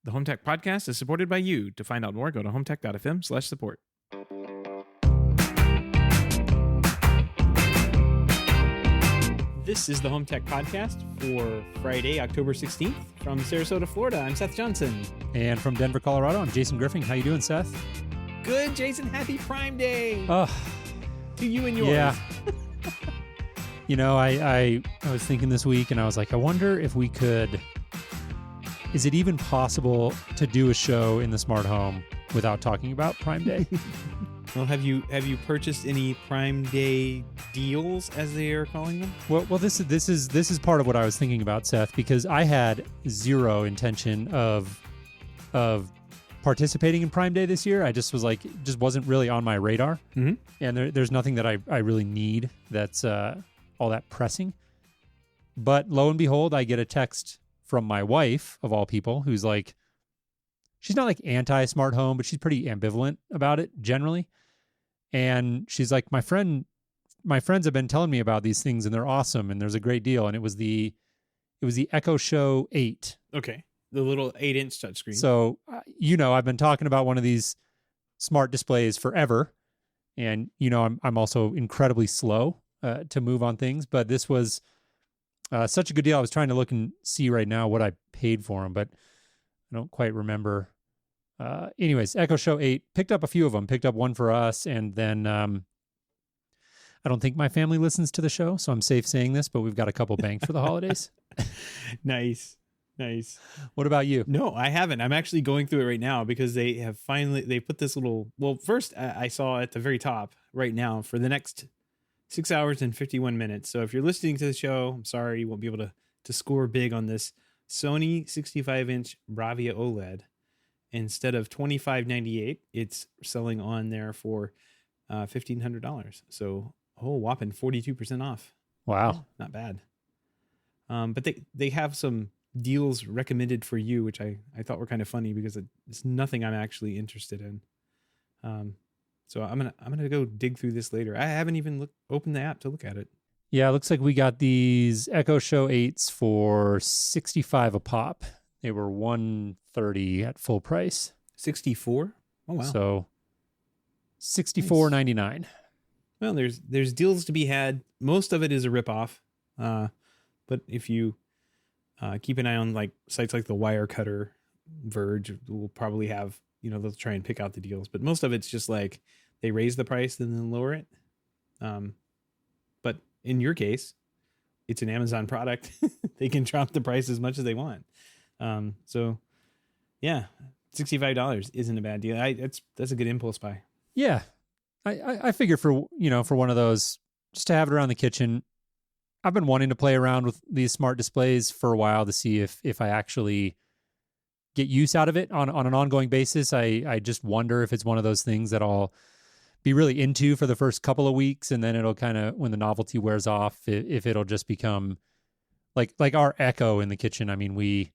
The Home Tech Podcast is supported by you. To find out more, go to HomeTech.fm/support. This is the Home Tech Podcast for Friday, October 16th. From Sarasota, Florida, I'm Seth Johnson. And from Denver, Colorado, I'm Jason Griffin. How you doing, Seth? Good, Jason. Happy Prime Day. To you and yours. Yeah. You know, I was thinking this week, and I was like, I wonder if we could... Is it even possible to do a show in the smart home without talking about Prime Day? Well, have you purchased any Prime Day deals, as they are calling them? Well, this is part of what I was thinking about, Seth, because I had zero intention of participating in Prime Day this year. I just was like, it just wasn't really on my radar, and there's nothing that I really need that's all that pressing. But lo and behold, I get a text from my wife, of all people, who's like, she's not like anti-smart home, but she's pretty ambivalent about it generally. And she's like, my friends have been telling me about these things and they're awesome and there's a great deal. And it was the Echo Show 8. Okay. The little 8-inch touchscreen. So, I've been talking about one of these smart displays forever. And, I'm also incredibly slow to move on things, but this was such a good deal. I was trying to look and see right now what I paid for them, but I don't quite remember. Anyways, Echo Show 8, picked up a few of them, picked up one for us, and then I don't think my family listens to the show, so I'm safe saying this, but we've got a couple banked for the holidays. Nice. What about you? No, I haven't. I'm actually going through it right now because they put this little, well, first I saw at the very top right now for the next 6 hours and 51 minutes. So if you're listening to the show, I'm sorry, you won't be able to score big on this Sony 65-inch Bravia OLED. Instead of $25.98, it's selling on there for $1,500. So a whole whopping 42% off. Wow. Not bad. But they have some deals recommended for you, which I thought were kind of funny because it's nothing I'm actually interested in. So I'm gonna go dig through this later. I haven't even opened the app to look at it. Yeah, it looks like we got these Echo Show 8s for $65 a pop. They were $130 at full price. 64? Oh wow! So $64.99. Well, there's deals to be had. Most of it is a ripoff, but if you keep an eye on like sites like the Wirecutter, Verge will probably have, they'll try and pick out the deals. But most of it's just like they raise the price and then lower it. But in your case, it's an Amazon product. They can drop the price as much as they want. So yeah, $65 isn't a bad deal. That's a good impulse buy. Yeah. I figure for one of those, just to have it around the kitchen. I've been wanting to play around with these smart displays for a while to see if I actually get use out of it on an ongoing basis. I just wonder if it's one of those things that I'll be really into for the first couple of weeks, and then it'll kind of, when the novelty wears off, if it'll just become like our Echo in the kitchen. I mean, we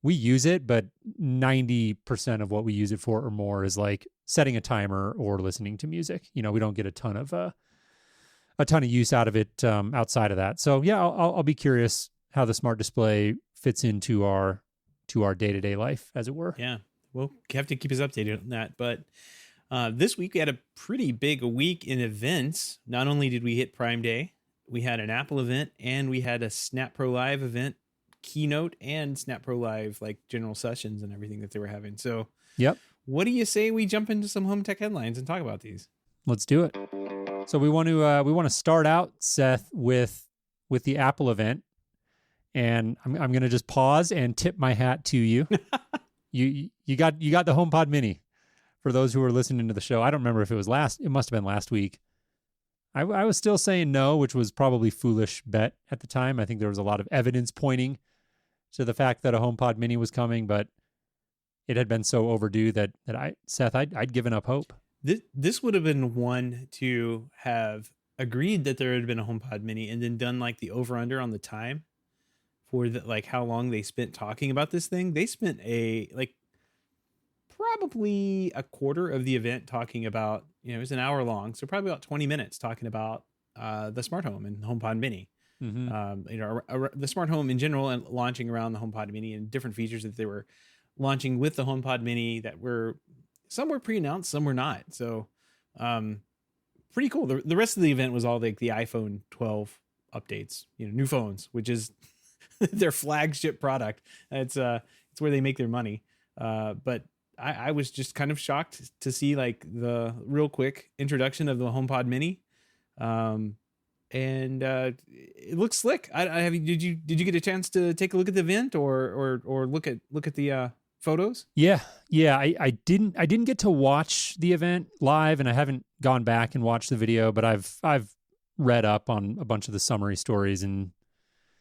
use it, but 90% of what we use it for or more is like setting a timer or listening to music. We don't get a ton of use out of it outside of that. So yeah, I'll be curious how the smart display fits into our day-to-day life, as it were. Yeah, we'll have to keep us updated on that. But this week we had a pretty big week in events. Not only did we hit Prime Day, we had an Apple event and we had a Snap Pro Live event keynote and Snap Pro Live like general sessions and everything that they were having. So yep. What do you say we jump into some home tech headlines and talk about these? Let's do it. So we want to start out, Seth, with the Apple event, and I'm going to just pause and tip my hat to you. you got the HomePod Mini. For those who are listening to the show, I don't remember if it was it must have been last week. I was still saying no, which was probably foolish bet at the time. I think there was a lot of evidence pointing to the fact that a HomePod Mini was coming, but it had been so overdue that I'd given up hope. This would have been one to have agreed that there had been a HomePod Mini and then done like the over under on the time for like how long they spent talking about this thing. They spent probably a quarter of the event talking about, it was an hour long, so probably about 20 minutes talking about the smart home and HomePod Mini. Mm-hmm. The smart home in general and launching around the HomePod Mini and different features that they were launching with the HomePod Mini that some were pre-announced, some were not. So pretty cool. The rest of the event was all like the iPhone 12 updates, new phones, which is their flagship product. It's where they make their money. But I was just kind of shocked to see like the real quick introduction of the HomePod Mini. And it looks slick. Did you get a chance to take a look at the event or look at the photos? Yeah. I didn't get to watch the event live, and I haven't gone back and watched the video, but I've read up on a bunch of the summary stories and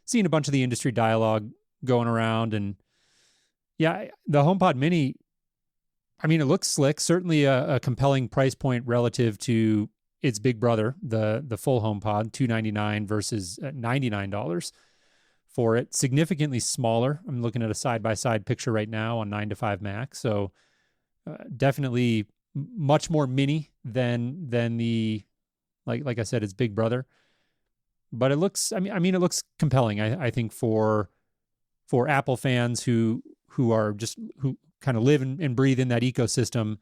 seen a bunch of the industry dialogue going around. And yeah, the HomePod Mini, I mean, it looks slick. Certainly a compelling price point relative to its big brother, the full HomePod, $299 versus $99 for it. Significantly smaller. I'm looking at a side-by-side picture right now on 9 to 5 Max. So definitely much more mini than the, like I said, its big brother. But it looks, I mean, it looks compelling. I think for Apple fans who kind of live and breathe in that ecosystem,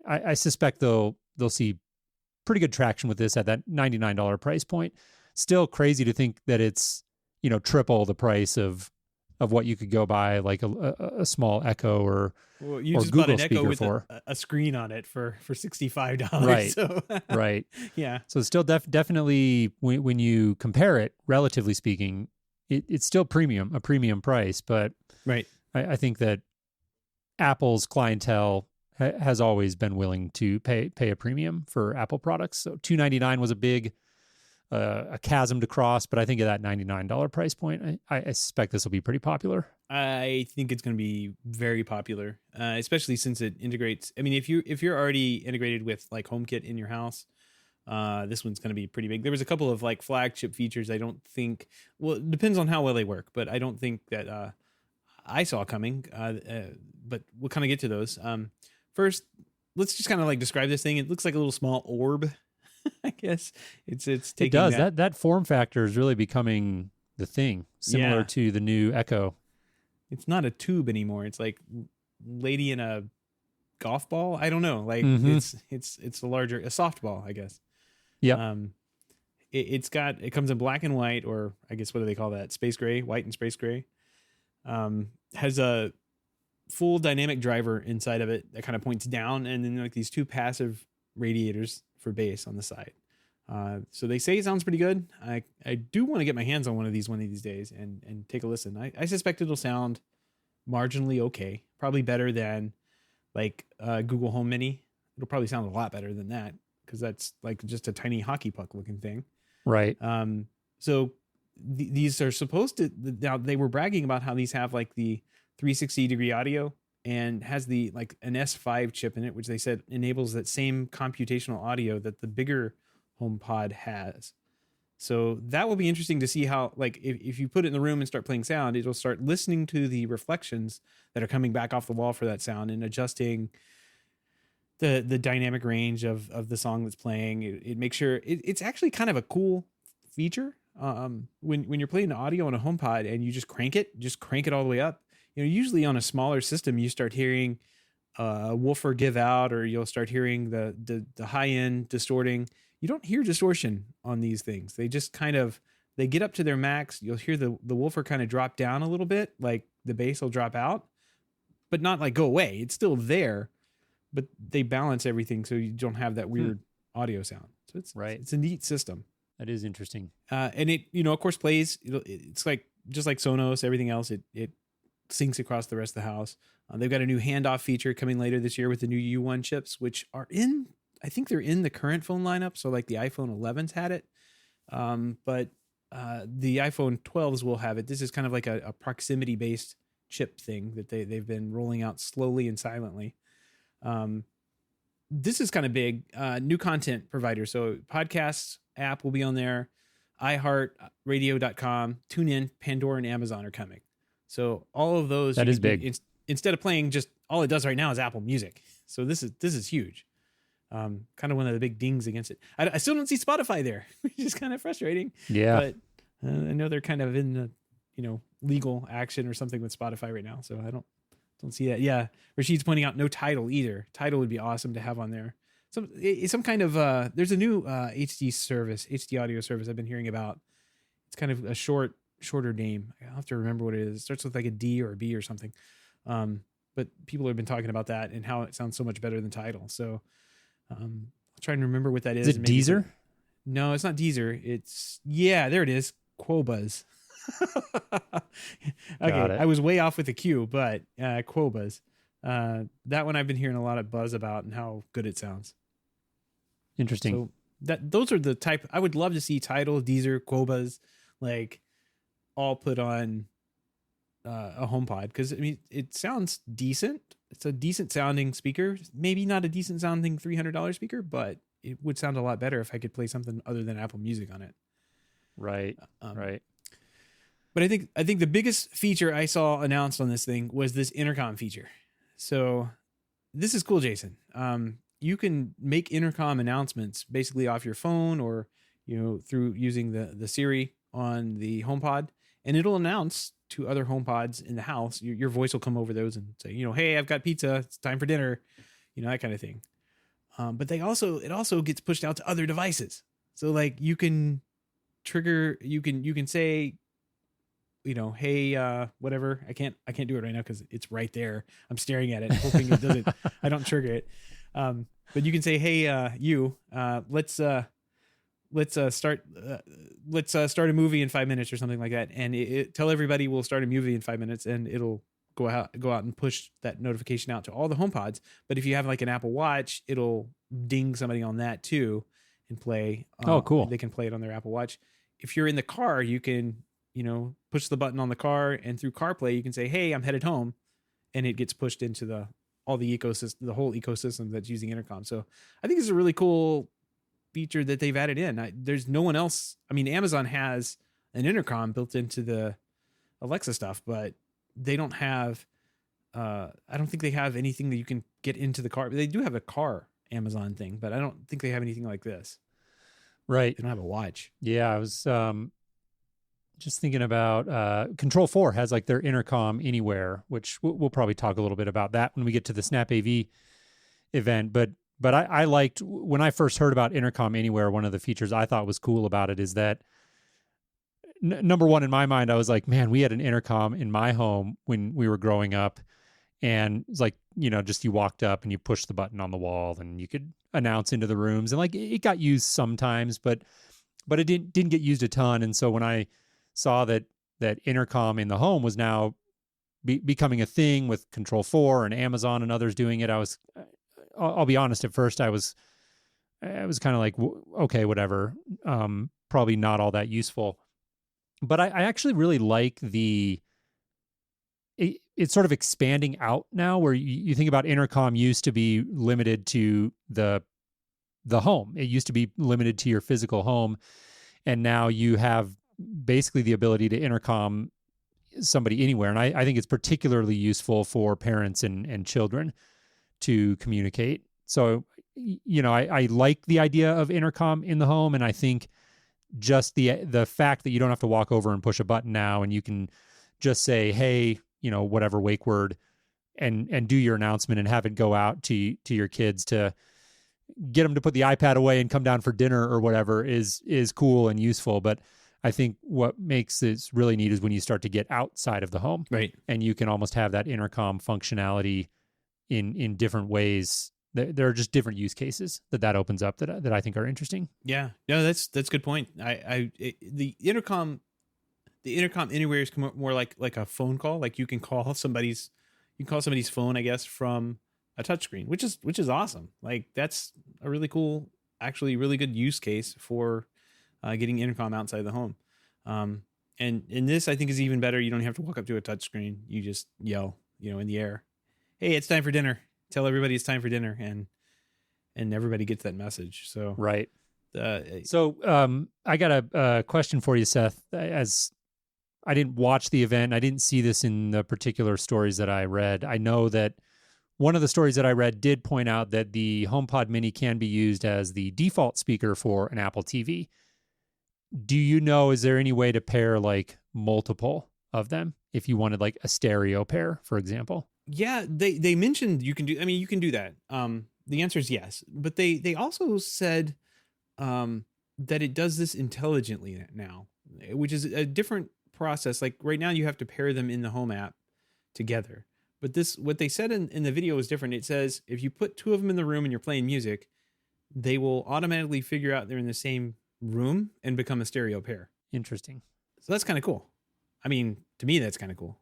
I suspect they'll see pretty good traction with this at that $99 price point. Still crazy to think that it's, triple the price of what you could go buy like a small Echo or you just Google bought an Echo with for a screen on it for $65. Right. So. Right. Yeah. So it's still definitely when you compare it, relatively speaking, it's still a premium price. But right. I think that Apple's clientele has always been willing to pay a premium for Apple products. So $299 was a big a chasm to cross, but I think at that $99 price point, I suspect this will be pretty popular. I think it's going to be very popular, especially since it integrates. I mean, if you're already integrated with like HomeKit in your house, this one's going to be pretty big. There was a couple of like flagship features. I don't think. Well, it depends on how well they work, but I don't think that I saw coming. But we'll kind of get to those. First, let's just kind of like describe this thing. It looks like a little small orb. I guess it's taking. It does. That form factor is really becoming the thing, similar to the new Echo. It's not a tube anymore. It's like lady in a golf ball. I don't know. Like it's a softball, I guess. Yeah. It comes in black and white, or I guess what do they call that? Space gray, white and space gray. Has a full dynamic driver inside of it that kind of points down, and then like these two passive radiators for bass on the side. So they say it sounds pretty good. I do want to get my hands on one of these days and take a listen. I suspect it'll sound marginally okay, probably better than like Google Home Mini. It'll probably sound a lot better than that because that's like just a tiny hockey puck looking thing. Right. So these are supposed to. Now they were bragging about how these have like the 360-degree audio and has the like an S5 chip in it, which they said enables that same computational audio that the bigger HomePod has. So that will be interesting to see how, like, if you put it in the room and start playing sound, it'll start listening to the reflections that are coming back off the wall for that sound and adjusting the dynamic range of the song that's playing. It makes sure it's actually kind of a cool feature. When you're playing the audio on a HomePod and you just crank it all the way up. Usually on a smaller system, you start hearing a woofer give out, or you'll start hearing the high end distorting. You don't hear distortion on these things. They just they get up to their max. You'll hear the woofer kind of drop down a little bit, like the bass will drop out, but not like go away. It's still there, but they balance everything so you don't have that weird audio sound. So it's a neat system. That is interesting. And it, of course, plays. It's like just like Sonos, everything else. It syncs across the rest of the house. They've got a new handoff feature coming later this year with the new U1 chips, which are I think they're in the current phone lineup. So like the iPhone 11s had it. But the iPhone 12s will have it. This is kind of like a proximity based chip thing that they've been rolling out slowly and silently. This is kind of big. New content provider. So podcasts app will be on there. iHeart, radio.com, TuneIn, Pandora, and Amazon are coming. So all of those that is big. Instead of playing just all it does right now is Apple Music. So this is huge. Kind of one of the big dings against it. I still don't see Spotify there, which is kind of frustrating. Yeah, but I know they're kind of in the legal action or something with Spotify right now. So I don't Don't see that. Yeah. Rashid's pointing out no title either. Title would be awesome to have on there. Some kind of, there's a new HD service, HD audio service I've been hearing about. It's kind of a shorter name. I'll have to remember what it is. It starts with like a D or a B or something. But people have been talking about that and how it sounds so much better than title. So I'll try and remember what that is. Is it Deezer? No, it's not Deezer. There it is. Quobuzz. Okay, I was way off with the Q, but Quobuzz. That one I've been hearing a lot of buzz about and how good it sounds. Interesting. So those are the type I would love to see. Tidal, Deezer, Quobuzz, like all put on a HomePod, because I mean it sounds decent. It's a decent sounding speaker. Maybe not a decent sounding $300 speaker, but it would sound a lot better if I could play something other than Apple Music on it. Right. Right. But I think the biggest feature I saw announced on this thing was this intercom feature. So this is cool, Jason. You can make intercom announcements basically off your phone or, through using the Siri on the HomePod, and it'll announce to other HomePods in the house. Your voice will come over those and say, hey, I've got pizza. It's time for dinner, that kind of thing. But it also gets pushed out to other devices. So like you can trigger, you can say, hey, whatever. I can't do it right now because it's right there. I'm staring at it, hoping it doesn't. I don't trigger it. But you can say, hey, let's start a movie in 5 minutes or something like that, and tell everybody we'll start a movie in 5 minutes, and it'll go out and push that notification out to all the HomePods. But if you have like an Apple Watch, it'll ding somebody on that too and play. Oh, cool! They can play it on their Apple Watch. If you're in the car, you can push the button on the car, and through CarPlay you can say, hey, I'm headed home, and it gets pushed into the whole ecosystem that's using intercom. So I think it's a really cool feature that they've added in. There's no one else. I mean, Amazon has an intercom built into the Alexa stuff, but they don't have, I don't think they have anything that you can get into the car. They do have a car Amazon thing, but I don't think they have anything like this. Right. They don't have a watch. Yeah. I was, just thinking about Control 4 has like their intercom anywhere, which we'll probably talk a little bit about that when we get to the SnapAV event. But I liked, when I first heard about intercom anywhere, one of the features I thought was cool about it is that number one, in my mind, I was like, man, we had an intercom in my home when we were growing up, and it's like, just you walked up and you pushed the button on the wall and you could announce into the rooms, and like it got used sometimes, but it didn't get used a ton. And so when I saw that intercom in the home was now becoming a thing with Control 4 and Amazon and others doing it, I'll be honest, at first I was kind of like, okay, whatever, probably not all that useful. But I actually really like it's sort of expanding out now, where you think about intercom used to be limited to the home. It used to be limited to your physical home, and now you have basically the ability to intercom somebody anywhere. And I think it's particularly useful for parents and children to communicate. So, I like the idea of intercom in the home. And I think just the fact that you don't have to walk over and push a button now, and you can just say, hey, whatever wake word, and do your announcement and have it go out to your kids to get them to put the iPad away and come down for dinner or whatever is cool and useful. But I think what makes this really neat is when you start to get outside of the home, right? And you can almost have that intercom functionality in different ways. There are just different use cases that opens up that I think are interesting. Yeah, no, that's a good point. The intercom anywhere is more like a phone call. Like you can call somebody's phone, I guess, from a touchscreen, which is awesome. Like that's a really cool, actually really good use case for getting intercom outside the home. And in this, I think is even better. You don't have to walk up to a touchscreen. You just yell, in the air, hey, it's time for dinner. Tell everybody it's time for dinner. And everybody gets that message. So, right. So I got a question for you, Seth. As I didn't watch the event, I didn't see this in the particular stories that I read. I know that one of the stories that I read did point out that the HomePod Mini can be used as the default speaker for an Apple TV. Do you know, is there any way to pair like multiple of them if you wanted like a stereo pair, for example? Yeah, they mentioned you can do. I mean, you can do that. The answer is yes, but they also said that it does this intelligently now, which is a different process. Like right now, you have to pair them in the Home app together. But this, what they said in the video is different. It says if you put two of them in the room and you're playing music, they will automatically figure out they're in the same room and become a stereo pair. Interesting. So that's kind of cool. I mean, to me, that's kind of cool.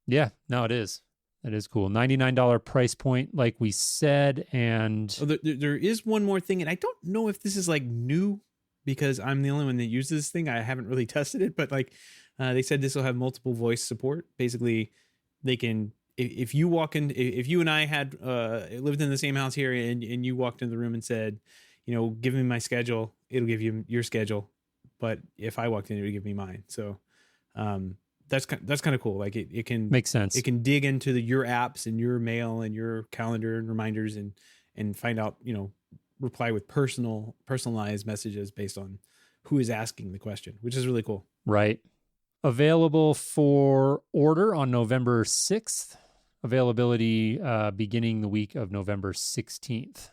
Yeah, no, it is. That is cool. $99 price point, like we said. And there is one more thing, and I don't know if this is like new because I'm the only one that uses this thing. I haven't really tested it, but like they said this will have multiple voice support. Basically, they can, if you walk in, if you and I had lived in the same house here and you walked into the room and said, you know, give me my schedule, it'll give you your schedule. But if I walked in, it would give me mine. So that's kind of cool. Like it can make sense. It can dig into your apps and your mail and your calendar and reminders and find out, you know, reply with personalized messages based on who is asking the question, which is really cool. Right. Available for order on November 6th. Availability beginning the week of November 16th.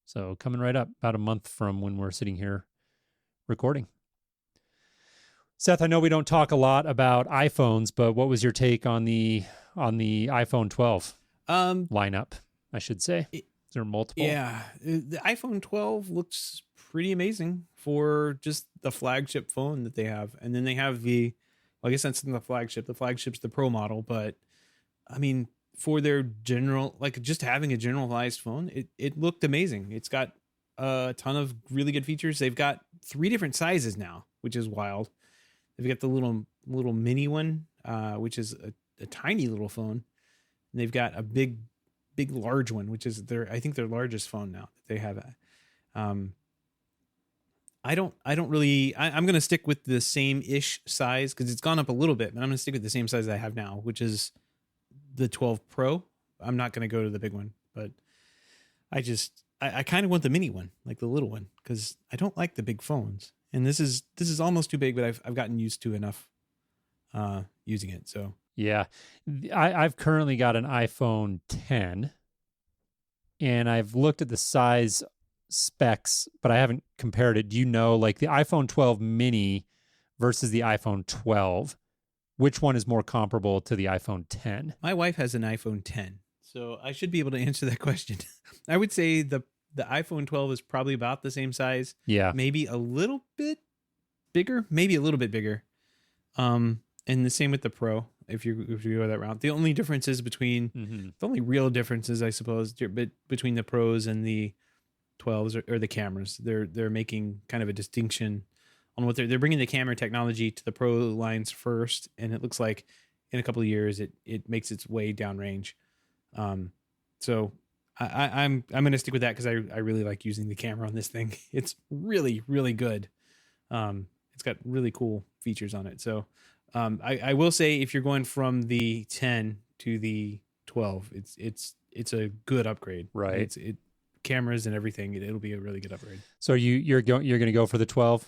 So coming right up, about a month from when we're sitting here recording. Seth, I know we don't talk a lot about iPhones, but what was your take on the iPhone 12 lineup, I should say? Is there multiple? Yeah, the iPhone 12 looks pretty amazing for just the flagship phone that they have. And then they have well, I guess that's in the flagship. The flagship's the Pro model, but I mean, for their general, like just having a generalized phone, it looked amazing. It's got a ton of really good features. They've got 3 different sizes now, which is wild. They've got the little mini one, which is a tiny little phone. And they've got a big large one, which is I think their largest phone now that they have. I don't really, I'm going to stick with the same ish size because it's gone up a little bit, but I'm going to stick with the same size I have now, which is the 12 Pro. I'm not going to go to the big one, but I kind of want the mini one, like the little one, because I don't like the big phones. And this is almost too big, but I've gotten used to enough using it. So yeah, I've currently got an iPhone 10, and I've looked at the size specs, but I haven't compared it. Do you know, like the iPhone 12 mini versus the iPhone 12, which one is more comparable to the iPhone 10? My wife has an iPhone 10, so I should be able to answer that question. I would say the iPhone 12 is probably about the same size. Yeah. Maybe a little bit bigger, maybe a little bit bigger. And the same with the Pro, if you go that route. The only differences between the only real differences, I suppose, between the Pros and the 12s are the cameras. They're making kind of a distinction on what they're bringing the camera technology to the Pro lines first, and it looks like in a couple of years it makes its way downrange. So I'm going to stick with that because I really like using the camera on this thing. It's really, really good. It's got really cool features on it. So I will say if you're going from the 10 to the 12, it's a good upgrade. Right. It cameras and everything. It'll be a really good upgrade. So you're going to go for the 12?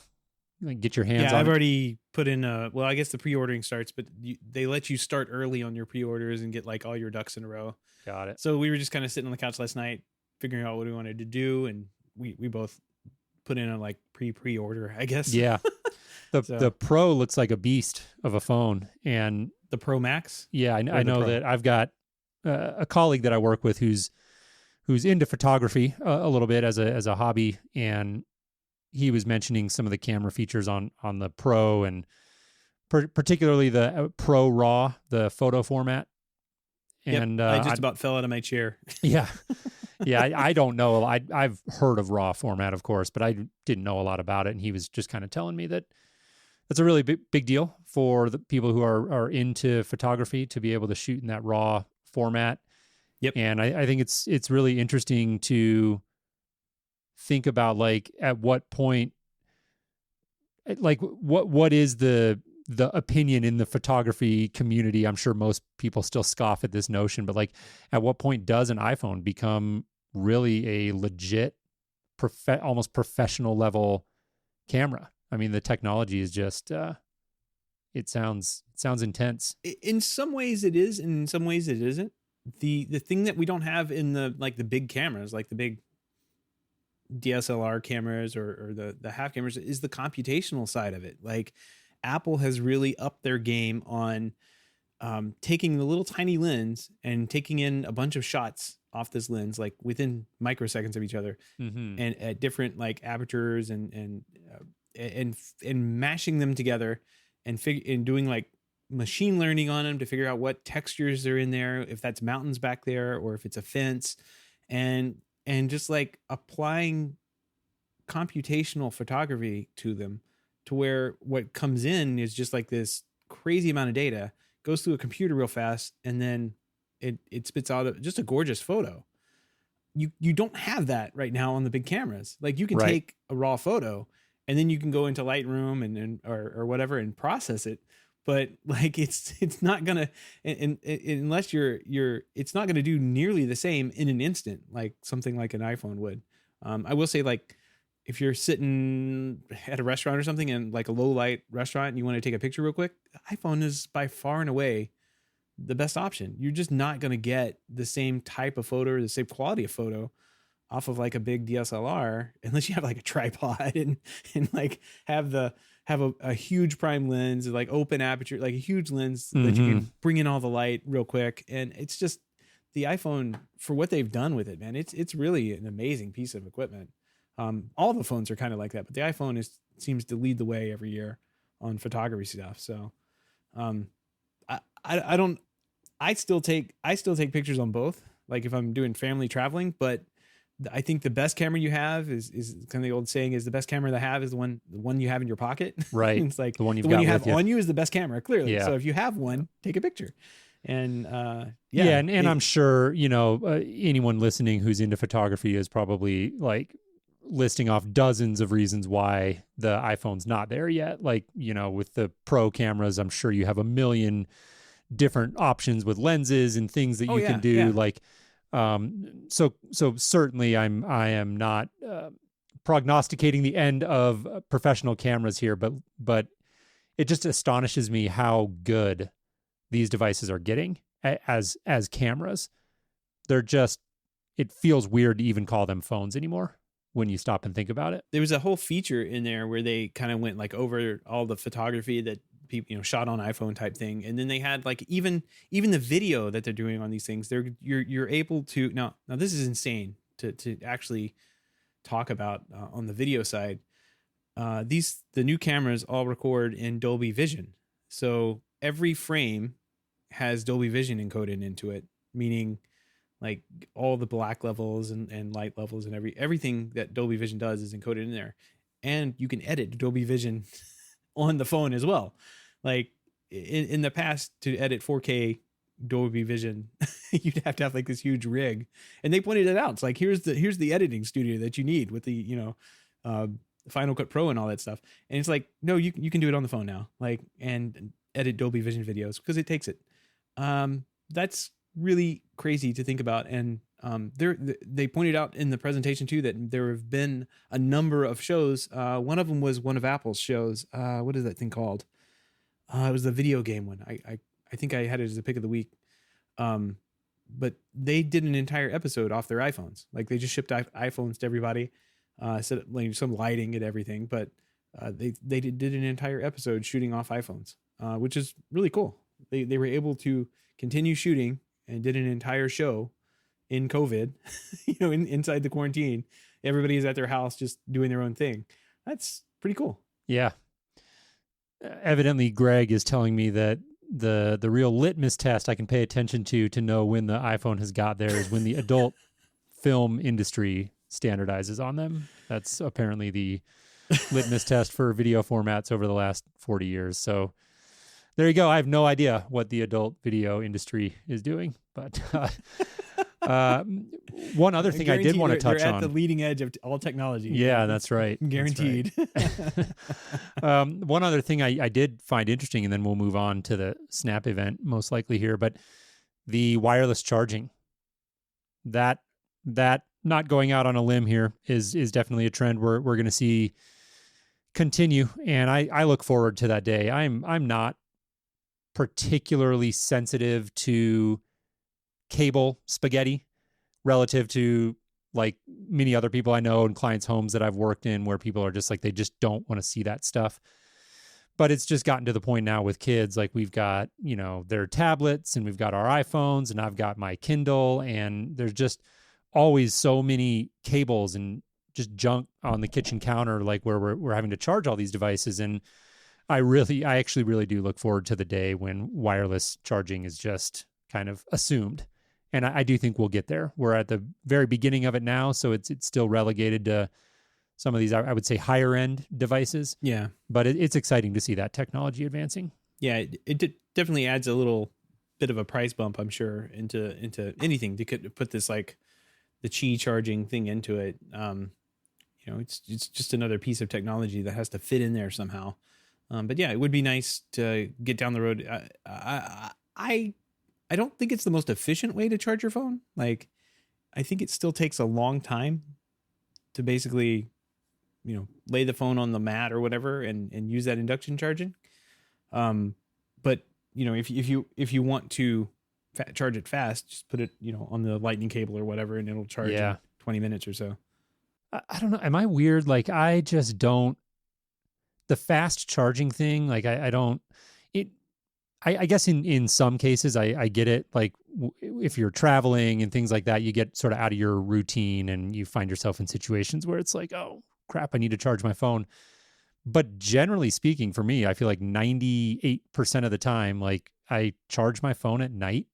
Like get your hands on it? Yeah, I've already put in well, I guess the pre-ordering starts, but they let you start early on your pre-orders and get like all your ducks in a row. Got it. So we were just kind of sitting on the couch last night, figuring out what we wanted to do, and we both put in a like pre-order, I guess. Yeah. The Pro looks like a beast of a phone, and the Pro Max. Yeah, I know that I've got a colleague that I work with who's into photography a little bit as a hobby, and he was mentioning some of the camera features on the Pro, and particularly the Pro RAW, the photo format. And I just about fell out of my chair. Yeah. Yeah, I don't know. I've heard of RAW format, of course, but I didn't know a lot about it. And he was just kind of telling me that that's a really big deal for the people who are into photography to be able to shoot in that RAW format. Yep. And I think it's really interesting to think about, like, at what point, like what is the opinion in the photography community. I'm sure most people still scoff at this notion, but like, at what point does an iPhone become really a legit, almost professional level camera? I mean, the technology is just, it sounds intense. In some ways it is, and in some ways it isn't. the thing that we don't have in the big cameras, like the big DSLR cameras or the half cameras, is the computational side of it. Like Apple has really upped their game on taking the little tiny lens and taking in a bunch of shots off this lens, like within microseconds of each other, and at different like apertures and mashing them together and doing like machine learning on them to figure out what textures are in there, if that's mountains back there or if it's a fence, and just like applying computational photography to them, to where what comes in is just like this crazy amount of data, goes through a computer real fast, and then it spits out just a gorgeous photo. You don't have that right now on the big cameras. Like you can take a raw photo and then you can go into Lightroom or whatever and process it. But like it's not gonna, unless it's not gonna do nearly the same in an instant like something like an iPhone would. I will say, like, if you're sitting at a restaurant or something, and like a low light restaurant, and you want to take a picture real quick, the iPhone is by far and away the best option. You're just not going to get the same type of photo or the same quality of photo off of like a big DSLR, unless you have like a tripod and like have a huge prime lens, like open aperture, like a huge lens that you can bring in all the light real quick. And it's just the iPhone, for what they've done with it, man, it's really an amazing piece of equipment. All the phones are kind of like that, but the iPhone seems to lead the way every year on photography stuff. So, I still take pictures on both, like if I'm doing family traveling, but I think the best camera you have is kind of the old saying is the best camera to have is the one you have in your pocket. Right. It's like the one you have on you is the best camera, clearly. Yeah. So if you have one, take a picture. And and I'm sure, anyone listening who's into photography is probably like listing off dozens of reasons why the iPhone's not there yet. Like, with the pro cameras, I'm sure you have a million different options with lenses and things that you can do. Yeah. Like, so certainly I am not prognosticating the end of professional cameras here, but it just astonishes me how good these devices are getting as cameras. They're just, it feels weird to even call them phones anymore when you stop and think about it. There was a whole feature in there where they kind of went like over all the photography that people, shot on iPhone type thing. And then they had like, even the video that they're doing on these things, you're able to, now this is insane to actually talk about on the video side. The new cameras all record in Dolby Vision. So every frame has Dolby Vision encoded into it, meaning like all the black levels and light levels and everything that Dolby Vision does is encoded in there. And you can edit Dolby Vision on the phone as well. Like in the past, to edit 4K Dolby Vision, you'd have to have like this huge rig. And they pointed it out. It's like, here's the editing studio that you need with the, Final Cut Pro and all that stuff. And it's like, no, you can do it on the phone now, like, and edit Dolby Vision videos because it takes it. That's really crazy to think about. And they pointed out in the presentation too that there have been a number of shows. One of them was one of Apple's shows. What is that thing called? It was the video game one. I think I had it as a pick of the week. But they did an entire episode off their iPhones. Like they just shipped iPhones to everybody, set up like some lighting and everything. But they did an entire episode shooting off iPhones, which is really cool. They were able to continue shooting and did an entire show in COVID, inside the quarantine. Everybody is at their house just doing their own thing. That's pretty cool. Yeah. Evidently, Greg is telling me that the real litmus test I can pay attention to know when the iPhone has got there is when the adult film industry standardizes on them. That's apparently the litmus test for video formats over the last 40 years. So there you go. I have no idea what the adult video industry is doing, but one other thing I did want to touch on. They're at the leading edge of all technology. Yeah, that's right. Guaranteed. That's right. One other thing I did find interesting, and then we'll move on to the Snap event most likely here, but the wireless charging. That not going out on a limb here is definitely a trend we're going to see continue, and I look forward to that day. I'm not particularly sensitive to cable spaghetti relative to like many other people I know and clients' homes that I've worked in, where people are just like, they just don't want to see that stuff. But it's just gotten to the point now with kids, like we've got, their tablets and we've got our iPhones and I've got my Kindle, and there's just always so many cables and just junk on the kitchen counter, like where we're having to charge all these devices. And I actually really do look forward to the day when wireless charging is just kind of assumed. And I do think we'll get there. We're at the very beginning of it now, so it's still relegated to some of these, I would say, higher end devices. Yeah. But it's exciting to see that technology advancing. Yeah, it definitely adds a little bit of a price bump, I'm sure, into anything to put this like the Qi charging thing into it. It's just another piece of technology that has to fit in there somehow. But yeah, it would be nice to get down the road. I don't think it's the most efficient way to charge your phone. Like, I think it still takes a long time to basically, lay the phone on the mat or whatever and use that induction charging. But if you want to charge it fast, just put it, on the lightning cable or whatever, and it'll charge in 20 minutes or so. I don't know. Am I weird? Like, I just don't, the fast charging thing, like I guess in some cases I get it. Like if you're traveling and things like that, you get sort of out of your routine and you find yourself in situations where it's like, oh crap, I need to charge my phone. But generally speaking, for me, I feel like 98% of the time, like I charge my phone at night,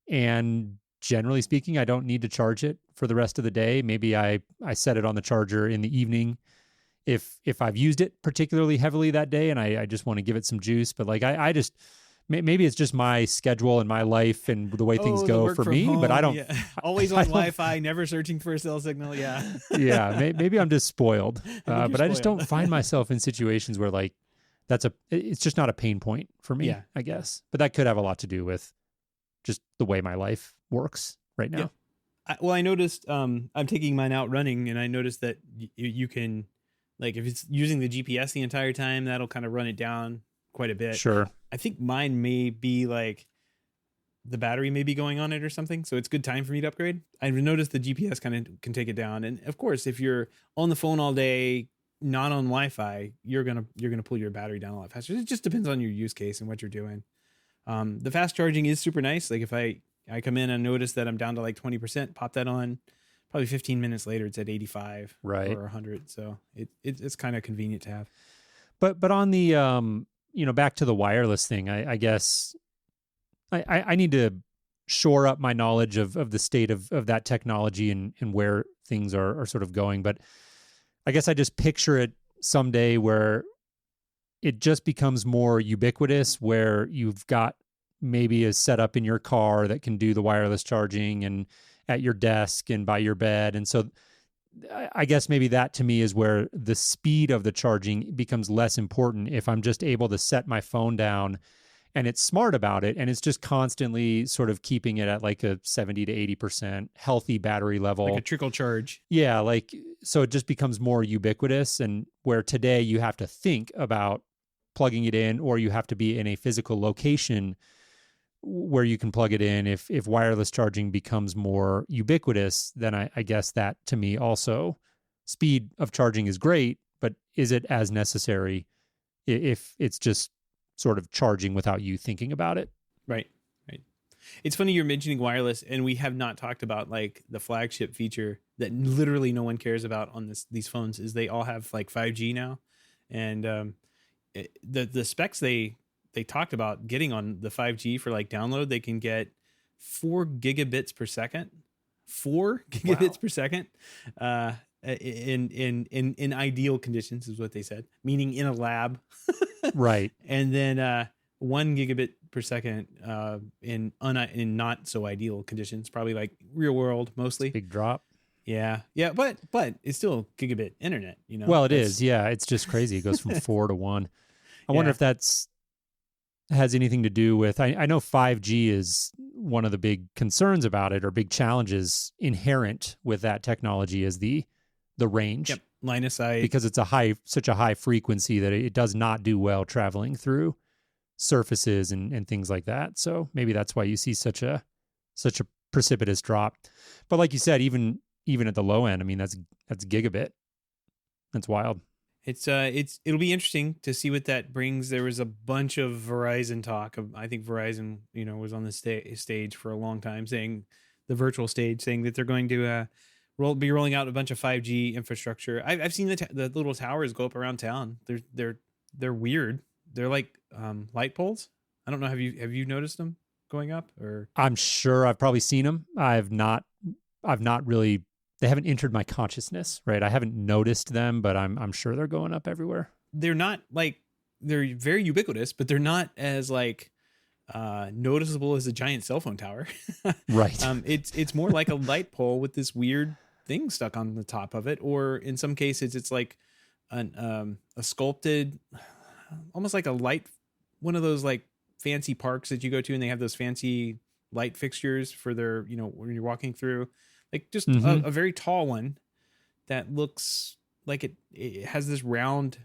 and generally speaking, I don't need to charge it for the rest of the day. Maybe I set it on the charger in the evening if I've used it particularly heavily that day and I just want to give it some juice. But like I just, maybe it's just my schedule and my life and the way things go for me, home, but I don't. Yeah. Always on Wi-Fi, never searching for a cell signal. Yeah. Yeah. Maybe I'm just spoiled. But spoiled. I just don't find myself in situations where like it's just not a pain point for me, I guess. But that could have a lot to do with just the way my life works right now. Yeah. I noticed, I'm taking mine out running, and I noticed that you can, like, if it's using the GPS the entire time, that'll kind of run it down quite a bit. Sure. I think mine may be like the battery may be going on it or something. So it's good time for me to upgrade. I've noticed the GPS kind of can take it down. And of course, if you're on the phone all day, not on Wi-Fi, you're going to pull your battery down a lot faster. It just depends on your use case and what you're doing. The fast charging is super nice. Like if I come in and notice that I'm down to like 20%, pop that on, probably 15 minutes later, it's at 85 or 100. So it's kind of convenient to have. But on the, back to the wireless thing, I guess I need to shore up my knowledge of the state of that technology and where things are sort of going. But I guess I just picture it someday where it just becomes more ubiquitous, where you've got maybe a setup in your car that can do the wireless charging and at your desk and by your bed. And so I guess maybe that to me is where the speed of the charging becomes less important if I'm just able to set my phone down and it's smart about it and it's just constantly sort of keeping it at like a 70 to 80% healthy battery level. Like a trickle charge. Yeah, like so it just becomes more ubiquitous, and where today you have to think about plugging it in or you have to be in a physical location where you can plug it in. If wireless charging becomes more ubiquitous, then I guess that to me also, speed of charging is great, but is it as necessary if it's just sort of charging without you thinking about it? Right. It's funny you're mentioning wireless, and we have not talked about like the flagship feature that literally no one cares about on these phones is they all have like 5G now. And the specs they talked about getting on the 5G for like download, they can get 4 gigabits per second. 4 gigabits per second. In ideal conditions is what they said, meaning in a lab. Right. And then 1 gigabit per second in not so ideal conditions, probably like real world mostly. Big drop. Yeah, but it's still gigabit internet, Well, it is. Yeah, it's just crazy. It goes from 4 to 1. I wonder if has anything to do with, I know 5G is one of the big concerns about it, or big challenges inherent with that technology, is the range. Yep. Line of sight. Because it's such a high frequency that it does not do well traveling through surfaces and things like that. So maybe that's why you see such a such a precipitous drop. But like you said, even at the low end, I mean, that's gigabit. That's wild. It'll be interesting to see what that brings. There was a bunch of Verizon talk. I think Verizon, was on the stage for a long time, saying the virtual stage, saying that they're going to be rolling out a bunch of 5G infrastructure. I've seen the little towers go up around town. They're weird. They're like light poles. I don't know. Have you noticed them going up? Or I'm sure I've probably seen them. I've not really. They haven't entered my consciousness, right? I haven't noticed them, but I'm sure they're going up everywhere. They're not like, they're very ubiquitous, but they're not as like noticeable as a giant cell phone tower. Right. It's more like a light pole with this weird thing stuck on the top of it, or in some cases it's like a sculpted, almost like a light, one of those like fancy parks that you go to and they have those fancy light fixtures for their, when you're walking through. Like just a very tall one that looks like it has this round.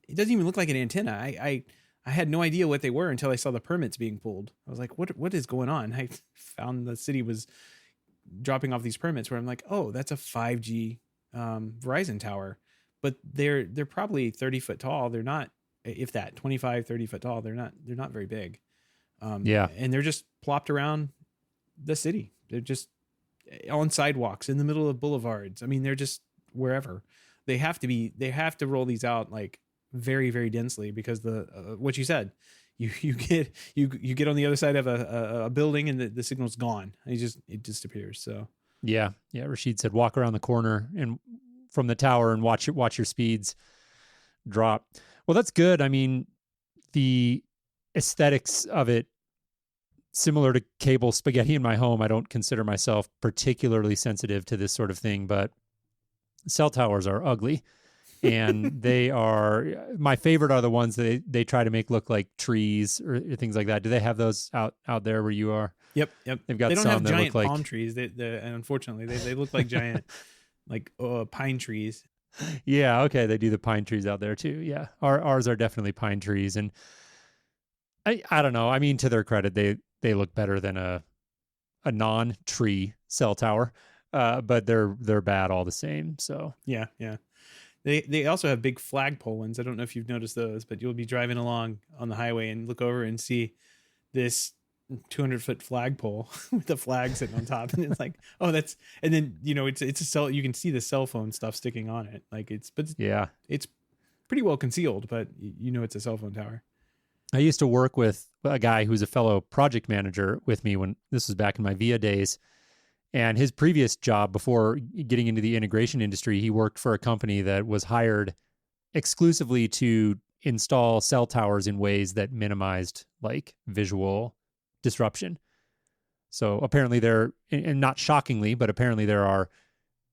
It doesn't even look like an antenna. I had no idea what they were until I saw the permits being pulled. I was like, what is going on? I found the city was dropping off these permits where I'm like, oh, that's a 5G Verizon tower, but they're probably 30 foot tall. They're not, if that, 25, 30 foot tall. They're not very big. Yeah. And they're just plopped around the city. They're just on sidewalks, in the middle of boulevards. I mean, they're just wherever. They have to roll these out like very, very densely, because what you said, you get on the other side of a building and the signal's gone. It disappears. So yeah. Rashid said, walk around the corner and from the tower and watch your speeds drop. Well, that's good. I mean, the aesthetics of it, similar to cable spaghetti in my home. I don't consider myself particularly sensitive to this sort of thing, but cell towers are ugly. And they are, my favorite are the ones that they try to make look like trees or things like that. Do they have those out there where you are? Yep. They've got they don't some have that giant look palm like trees. Unfortunately, they look like giant, like pine trees. Yeah. Okay. They do the pine trees out there too. Yeah. Ours are definitely pine trees. And I don't know. I mean, to their credit, they look better than a non-tree cell tower, but they're bad all the same. So yeah. They also have big flagpole ones. I don't know if you've noticed those, but you'll be driving along on the highway and look over and see this 200-foot flagpole with the flag sitting on top, and it's like, oh, that's, and then it's a cell. You can see the cell phone stuff sticking on it, like it's pretty well concealed, but it's a cell phone tower. I used to work with a guy who's a fellow project manager with me when this was back in my VIA days. And his previous job before getting into the integration industry, he worked for a company that was hired exclusively to install cell towers in ways that minimized like visual disruption. So apparently and not shockingly, but apparently there are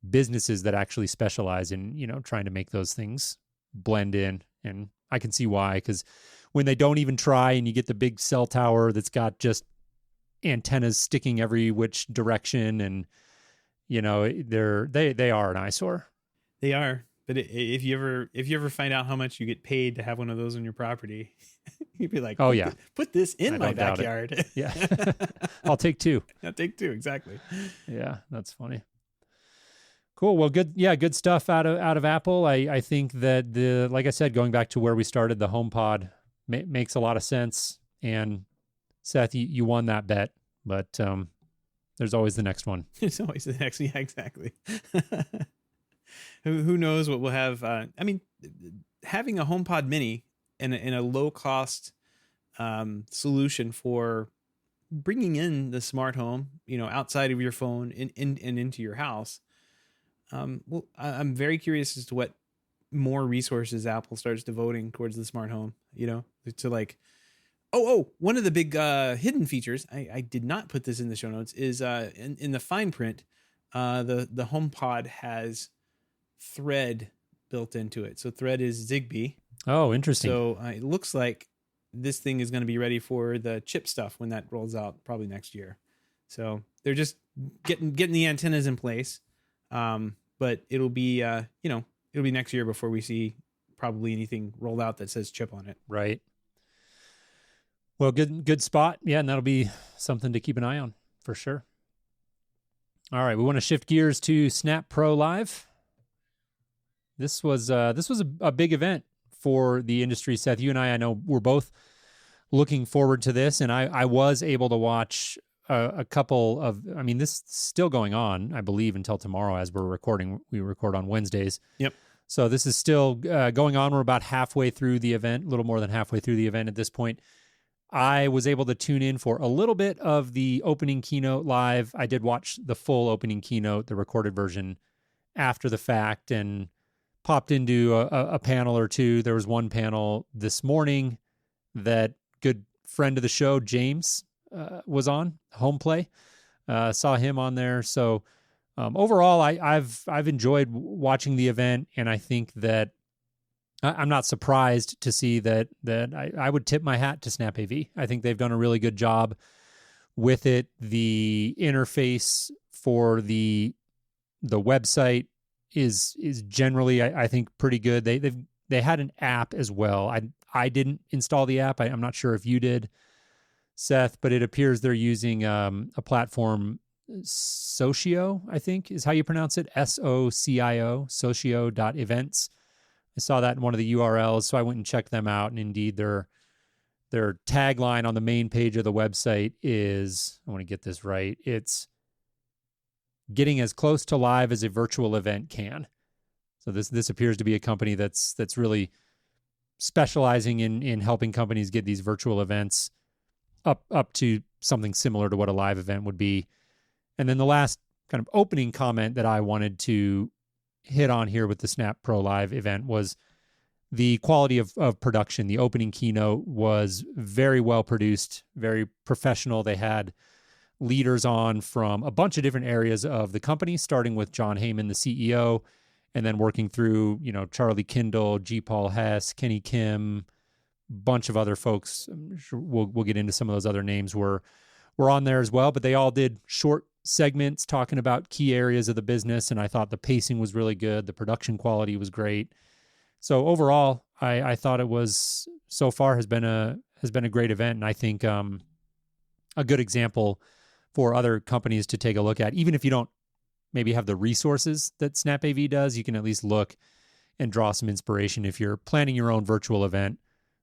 businesses that actually specialize in, trying to make those things blend in. And I can see why, because when they don't even try and you get the big cell tower that's got just antennas sticking every which direction, and they are an eyesore. They are. But if you ever find out how much you get paid to have one of those on your property, you'd be like, oh yeah, put this in my backyard. Yeah. I'll take two. I'll take two. Exactly. Yeah. That's funny. Cool. Well, good. Yeah. Good stuff out of Apple. I think that like I said, going back to where we started, the HomePod makes a lot of sense. And Seth, you won that bet, but there's always the next one. There's always the next. Yeah, exactly. Who knows what we'll have? I mean, having a HomePod Mini in a low cost solution for bringing in the smart home, outside of your phone and into your house. Well, I'm very curious as to what more resources Apple starts devoting towards the smart home. To like, one of the big hidden features, I did not put this in the show notes, is in the fine print, the HomePod has Thread built into it. So Thread is Zigbee. Oh, interesting. So it looks like this thing is going to be ready for the chip stuff when that rolls out probably next year. So they're just getting the antennas in place. But it'll be next year before we see probably anything rolled out that says chip on it. Right. Well, good spot. Yeah. And that'll be something to keep an eye on For sure. All right, we want to shift gears to Snap Pro Live. This was a big event for the industry. Seth, you and I know we're both looking forward to this, and I was able to watch a couple of. I mean, this is still going on, I believe, until tomorrow as we're recording. We record on Wednesdays. Yep. So this is still going on. We're about halfway through the event, a little more than halfway through the event at this point. I was able to tune in for a little bit of the opening keynote live. I did watch the full opening keynote, the recorded version, after the fact, and popped into a panel or two. There was one panel this morning that good friend of the show, James, was on, Home Play. Saw him on there. So overall, I've enjoyed watching the event, and I think that I'm not surprised to see that I would tip my hat to SnapAV. I think they've done a really good job with it. The interface for the website is generally, I think, pretty good. They had an app as well. I didn't install the app. I'm not sure if you did, Seth, but it appears they're using a platform, Socio, I think is how you pronounce it, SOCIO, socio.events. I saw that in one of the URLs, so I went and checked them out, and indeed their tagline on the main page of the website is, I want to get this right, it's getting as close to live as a virtual event can. So this appears to be a company that's really specializing in helping companies get these virtual events up to something similar to what a live event would be. And then the last kind of opening comment that I wanted to hit on here with the Snap Pro Live event was the quality of production. The opening keynote was very well produced, very professional. They had leaders on from a bunch of different areas of the company, starting with John Heyman, the CEO, and then working through, Charlie Kindle, G. Paul Hess, Kenny Kim, bunch of other folks. I'm sure we'll get into some of those other names were on there as well, but they all did short segments talking about key areas of the business, and I thought the pacing was really good. The production quality was great. So overall, I thought it was, so far, has been a great event, and I think a good example for other companies to take a look at. Even if you don't maybe have the resources that SnapAV does, you can at least look and draw some inspiration if you're planning your own virtual event.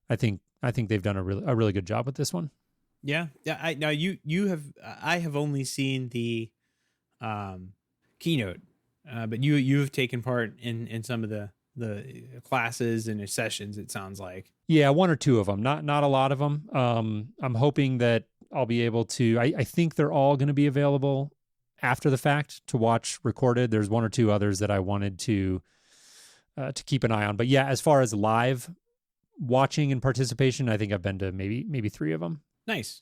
I think they've done a really good job with this one. Yeah. I have only seen the keynote, but you have taken part in some of the classes and sessions, it sounds like. Yeah, one or two of them, not a lot of them. I'm hoping that I'll be able to. I think they're all going to be available after the fact to watch recorded. There's one or two others that I wanted to keep an eye on. But yeah, as far as live watching and participation, I think I've been to maybe three of them. Nice.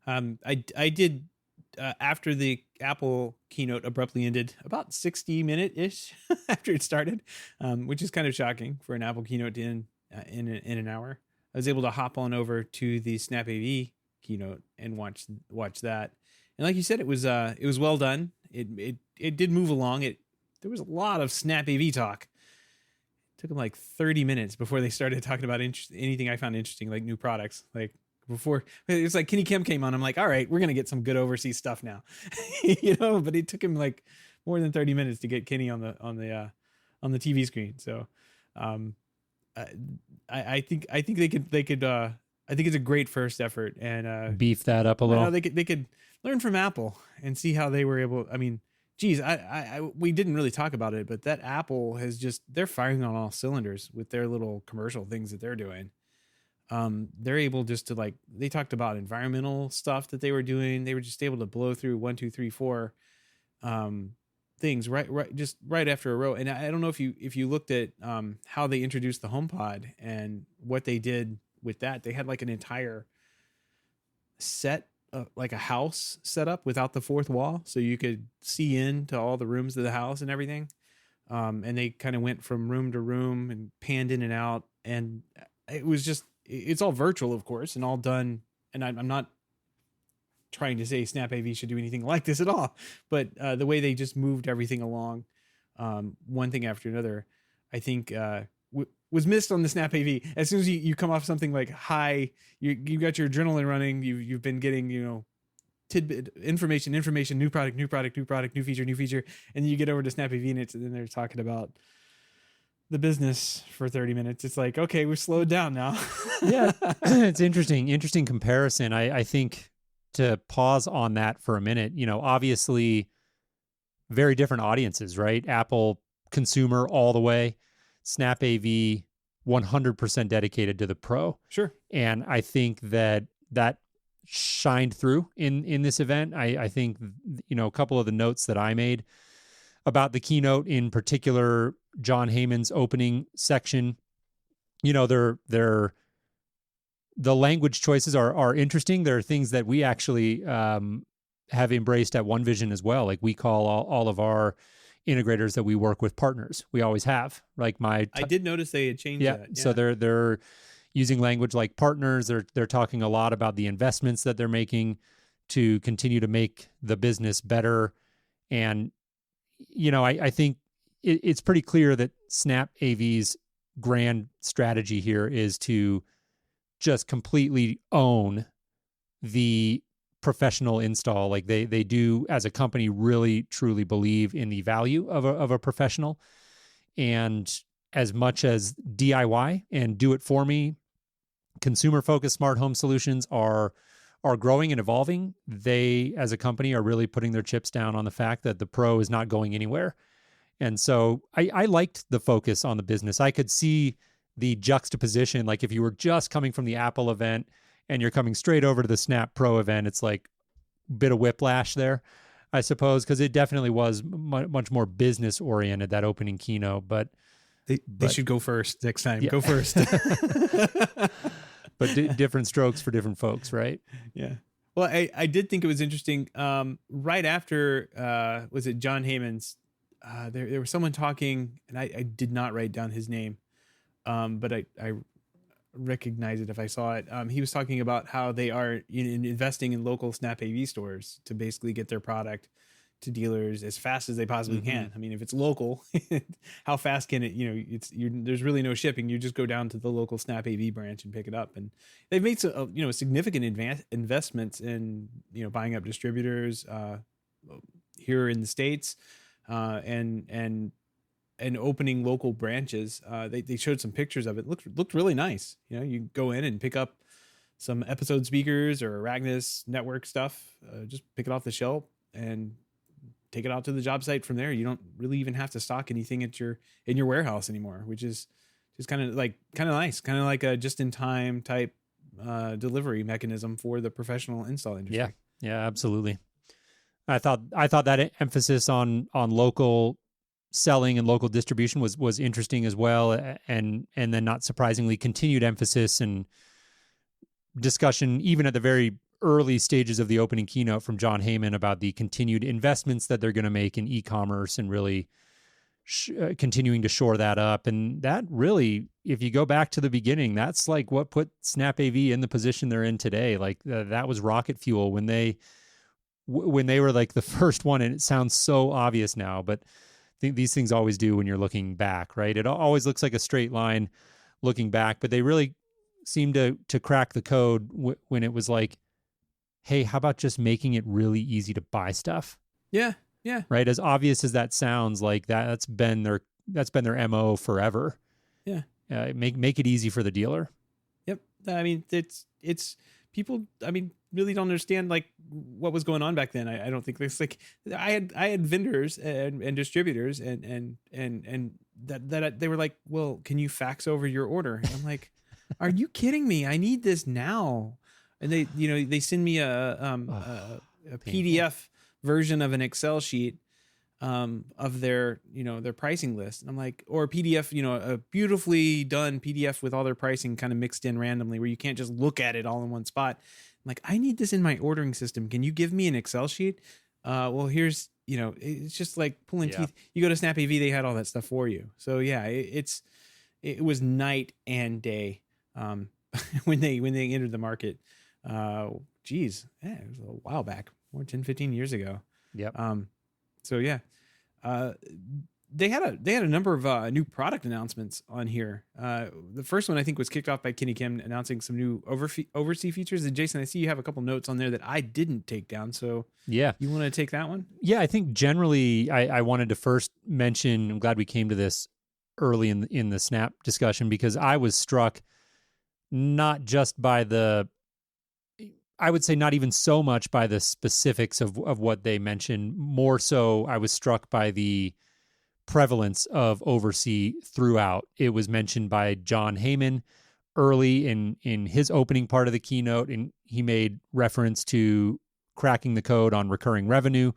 I did after the Apple keynote abruptly ended, about 60-minute-ish after it started, which is kind of shocking for an Apple keynote to end in an hour. I was able to hop on over to the SnapAV keynote and watch that. And like you said, it was well done. It did move along. There was a lot of SnapAV talk. It took them like 30 minutes before they started talking about anything I found interesting, like new products. Like before, it's like Kenny Kim came on. I'm like, all right, we're gonna get some good OvrC stuff now, But it took him like more than 30 minutes to get Kenny on the TV screen. So, I think they could. I think it's a great first effort, and beef that up a little. They could learn from Apple and see how they were able. I mean, geez, we didn't really talk about it, but that Apple they're firing on all cylinders with their little commercial things that they're doing. They're able just to they talked about environmental stuff that they were doing. They were just able to blow through 1, 2, 3, 4 things right after a row. And I don't know if you looked at how they introduced the HomePod and what they did with that. They had like an entire set, like a house set up without the fourth wall, so you could see into all the rooms of the house and everything. And they kind of went from room to room and panned in and out, and it's all virtual, of course, and all done. And I'm not trying to say SnapAV should do anything like this at all, but the way they just moved everything along, one thing after another, I think was missed on the SnapAV. As soon as you come off something like high, you got your adrenaline running, you've been getting tidbit information, new product, new feature, and you get over to SnapAV and then they're talking about the business for 30 minutes. It's like, okay, we're slowed down now. Yeah, it's interesting comparison. I think to pause on that for a minute, obviously very different audiences, right? Apple consumer all the way, SnapAV 100% dedicated to the pro. Sure. And I think that shined through in this event. I think, a couple of the notes that I made about the keynote, in particular, John Heyman's opening section, the language choices are interesting. There are things that we actually have embraced at One Vision as well. Like we call all of our integrators that we work with partners. We always have. Like I did notice they had changed that. Yeah. So they're using language like partners. They're talking a lot about the investments that they're making to continue to make the business better. And I think it's pretty clear that SnapAV's grand strategy here is to just completely own the professional install. Like they do, as a company, really truly believe in the value of a professional. And as much as DIY and do it for me, consumer focused smart home solutions are growing and evolving, they as a company are really putting their chips down on the fact that the pro is not going anywhere. And so I liked the focus on the business. I could see the juxtaposition. Like if you were just coming from the Apple event and you're coming straight over to the Snap Pro event, it's like a bit of whiplash there, I suppose, because it definitely was much more business oriented, that opening keynote. But they should go first next time. Yeah. Go first. But different strokes for different folks, right? Yeah. Well, I did think it was interesting. Right after, was it John Heyman's? There was someone talking, and I did not write down his name, but I recognize it if I saw it. He was talking about how they are investing in local SnapAV stores to basically get their product to dealers as fast as they possibly can. I mean, if it's local, how fast can it, there's really no shipping. You just go down to the local SnapAV branch and pick it up. And they've made some, significant investments in, buying up distributors here in the States and opening local branches. They showed some pictures of it. Looked really nice. You go in and pick up some episode speakers or Arachnus network stuff, just pick it off the shelf and take it out to the job site from there. You don't really even have to stock anything in your warehouse anymore, which is just kind of nice, kind of like a just-in-time type delivery mechanism for the professional install industry. Yeah, absolutely. I thought that emphasis on local selling and local distribution was interesting as well, and then not surprisingly, continued emphasis and discussion even at the very early stages of the opening keynote from John Heyman about the continued investments that they're going to make in e-commerce and really continuing to shore that up. And that really, if you go back to the beginning, that's like what put SnapAV in the position they're in today. Like that was rocket fuel when they were like the first one. And it sounds so obvious now, but these things always do when you're looking back, right? It always looks like a straight line looking back, but they really seemed to crack the code when it was like, hey, how about just making it really easy to buy stuff? Yeah. Right. As obvious as that sounds, like that's been their MO forever. Yeah. Make it easy for the dealer. Yep. I mean, it's people. I mean, really don't understand like what was going on back then. I don't think it's like I had vendors and distributors and that they were like, well, can you fax over your order? And I'm like, are you kidding me? I need this now. And they send me a PDF version of an Excel sheet of their pricing list. And I'm like, or a PDF, a beautifully done PDF with all their pricing kind of mixed in randomly where you can't just look at it all in one spot. I'm like, I need this in my ordering system. Can you give me an Excel sheet? Well, here's, it's just like pulling teeth. You go to SnapAV, they had all that stuff for you. So yeah, it was night and day when they entered the market. It was a while back, more 10, 15 years ago. Yep. So yeah, they had a number of new product announcements on here. The first one I think was kicked off by Kenny Kim announcing some new OvrC features. And Jason, I see you have a couple notes on there that I didn't take down. So yeah, you want to take that one? Yeah, I think generally I wanted to first mention, I'm glad we came to this early in the Snap discussion, because I was struck not just by I would say not even so much by the specifics of what they mentioned. More so, I was struck by the prevalence of OvrC throughout. It was mentioned by John Heyman early in his opening part of the keynote, and he made reference to cracking the code on recurring revenue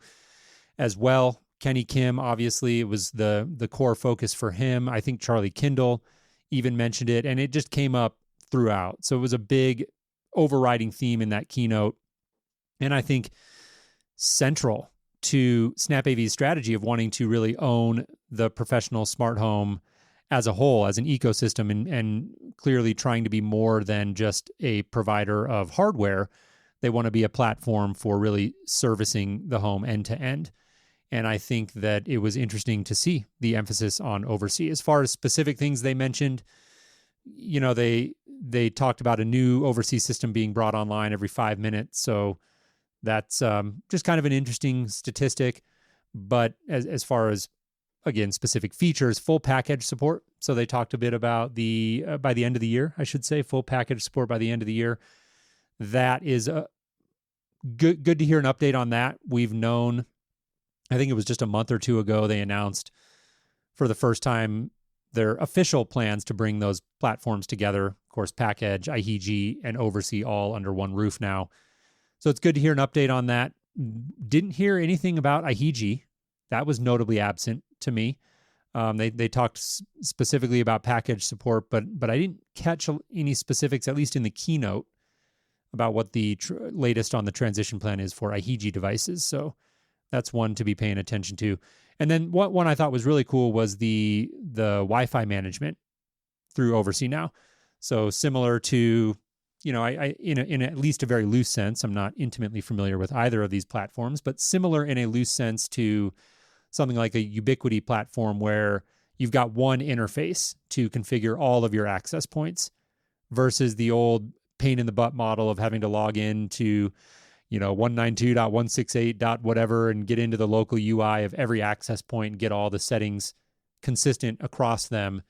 as well. Kenny Kim, obviously, it was the core focus for him. I think Charlie Kindle even mentioned it, and it just came up throughout. So it was a big overriding theme in that keynote. And I think central to SnapAV's strategy of wanting to really own the professional smart home as a whole, as an ecosystem, and clearly trying to be more than just a provider of hardware. They want to be a platform for really servicing the home end to end. And I think that it was interesting to see the emphasis on OvrC. As far as specific things they mentioned, they talked about a new OvrC system being brought online every 5 minutes. So that's just kind of an interesting statistic. But as far as, again, specific features, full package support. So they talked a bit about by the end of the year, I should say, full package support by the end of the year. That is good to hear an update on that. We've known, I think it was just a month or two ago, they announced for the first time their official plans to bring those platforms together. Of course, PackEdge, IHG, and OvrC all under one roof now. So it's good to hear an update on that. Didn't hear anything about IHG. That was notably absent to me. They talked specifically about package support, but I didn't catch any specifics, at least in the keynote, about what the latest on the transition plan is for IHG devices. So that's one to be paying attention to. And then one I thought was really cool was the Wi-Fi management through OvrC now. So similar to, I in at least a very loose sense, I'm not intimately familiar with either of these platforms, but similar in a loose sense to something like a Ubiquity platform where you've got one interface to configure all of your access points versus the old pain in the butt model of having to log in to 192.168. whatever and get into the local UI of every access point and get all the settings consistent across them.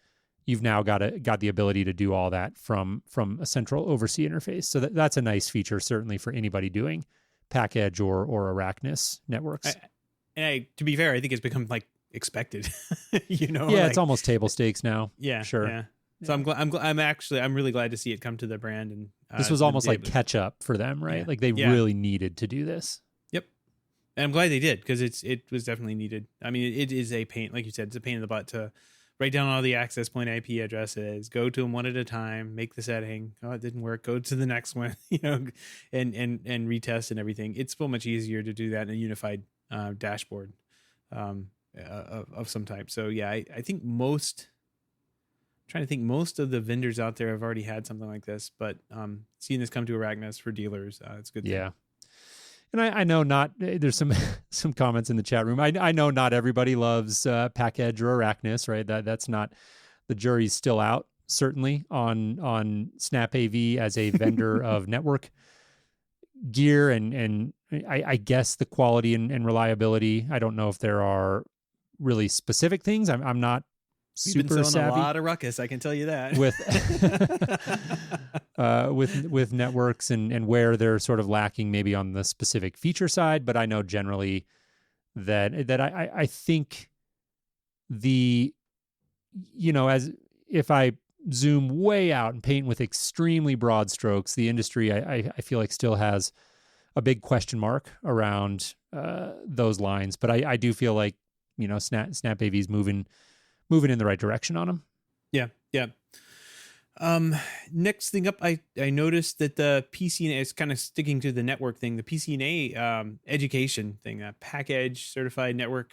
You've now got the ability to do all that from a central OvrC interface. So that's a nice feature, certainly for anybody doing PackEdge or Arachnus networks. To be fair, I think it's become like expected. Yeah, it's almost table stakes now. Yeah, sure. Yeah. So I'm really glad to see it come to the brand. And this was almost like catch up for them, right? Yeah. Like they really needed to do this. Yep. And I'm glad they did, because it was definitely needed. I mean, it is a pain, like you said, it's a pain in the butt to write down all the access point IP addresses, go to them one at a time, make the setting. Oh, it didn't work. Go to the next one, and retest and everything. It's so much easier to do that in a unified dashboard of some type. So yeah, I think most of the vendors out there have already had something like this, but seeing this come to Arachnus for dealers, it's good. Yeah. And I know there's some comments in the chat room. I know not everybody loves PackEdge or Arachnus, right? That's not, the jury's still out, certainly, on SnapAV as a vendor of network gear and I guess the quality and reliability. I don't know if there are really specific things. I'm not super We've been selling savvy. A lot of ruckus, I can tell you that. with networks and where they're sort of lacking maybe on the specific feature side, but I know generally that I think as if I zoom way out and paint with extremely broad strokes, the industry I feel like still has a big question mark around those lines, but I do feel like SnapAV is moving in the right direction on them. Yeah. Next thing up, I noticed that the PCNA is kind of sticking to the network thing. The PCNA education thing, PackEdge Certified Network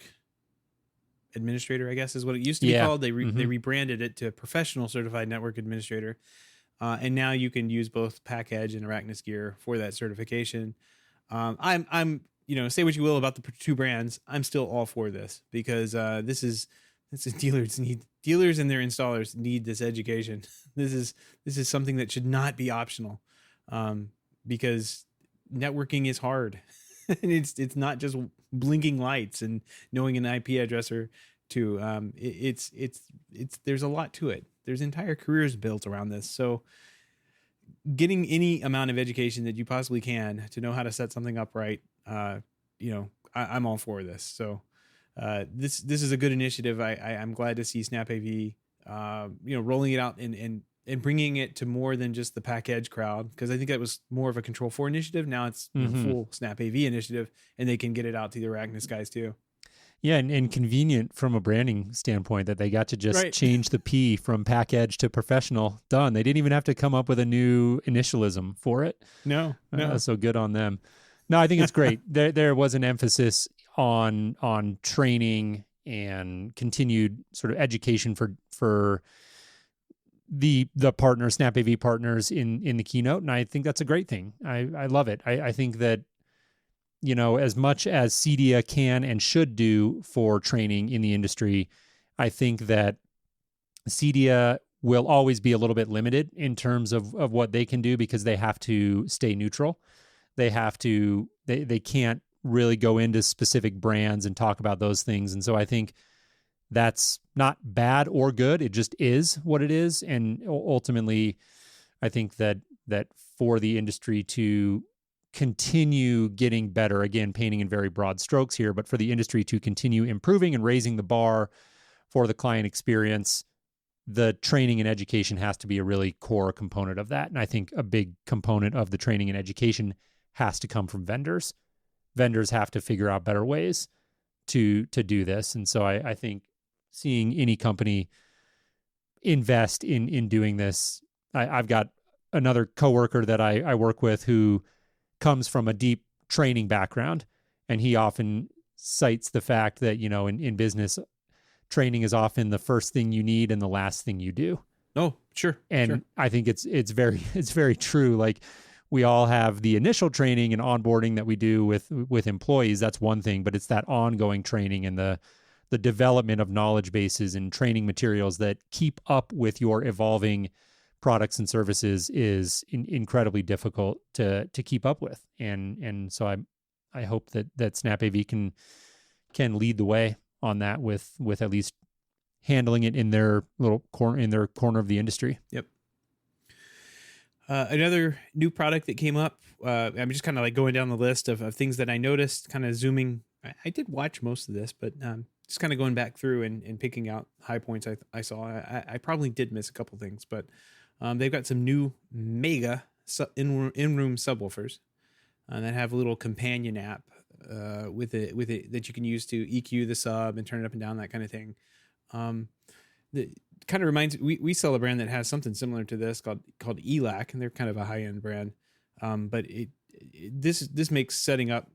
Administrator, I guess is what it used to be called. They rebranded it to Professional Certified Network Administrator, and now you can use both PackEdge and Arachnus gear for that certification. I'm say what you will about the two brands, I'm still all for this, because this is This is dealers and their installers need this education. This is something that should not be optional, because networking is hard. And it's not just blinking lights and knowing an IP address or two. It's there's a lot to it. There's entire careers built around this. So getting any amount of education that you possibly can to know how to set something up right, I'm all for this. So this is a good initiative. I'm glad to see SnapAV, rolling it out and bringing it to more than just the Pack Edge crowd, because I think that was more of a Control 4 initiative. Now it's full SnapAV initiative, and they can get it out to the Arachnus guys too. Yeah, and convenient from a branding standpoint that they got to just change the P from Pack Edge to Professional. Done. They didn't even have to come up with a new initialism for it. No. So good on them. No, I think it's great. There was an emphasis on training and continued sort of education for the partners, SnapAV partners in the keynote, and I think that's a great thing. I love it. I think that, as much as CEDIA can and should do for training in the industry, I think that CEDIA will always be a little bit limited in terms of what they can do, because they have to stay neutral. They can't really go into specific brands and talk about those things. And so I think that's not bad or good. It just is what it is. And ultimately, I think that for the industry to continue getting better, again, painting in very broad strokes here, but for the industry to continue improving and raising the bar for the client experience, the training and education has to be a really core component of that. And I think a big component of the training and education has to come from vendors. Vendors have to figure out better ways to do this. And so I think seeing any company invest in doing this, I've got another coworker that I work with who comes from a deep training background, and he often cites the fact that, in business, training is often the first thing you need and the last thing you do. Oh, sure. And sure. I think it's very true. Like, we all have the initial training and onboarding that we do with employees. That's one thing, but it's that ongoing training and the development of knowledge bases and training materials that keep up with your evolving products and services is incredibly difficult to keep up with. And so I hope that SnapAV can lead the way on that with at least handling it in their little corner of the industry. Yep. Another new product that came up, I'm just kind of like going down the list of things that I noticed, kind of zooming. I did watch most of this, but just kind of going back through and picking out high points I saw. I probably did miss a couple things, but they've got some new mega in-room subwoofers that have a little companion app with it that you can use to EQ the sub and turn it up and down, that kind of thing. It kind of reminds we sell a brand that has something similar to this called ELAC, and they're kind of a high-end brand. But this makes setting up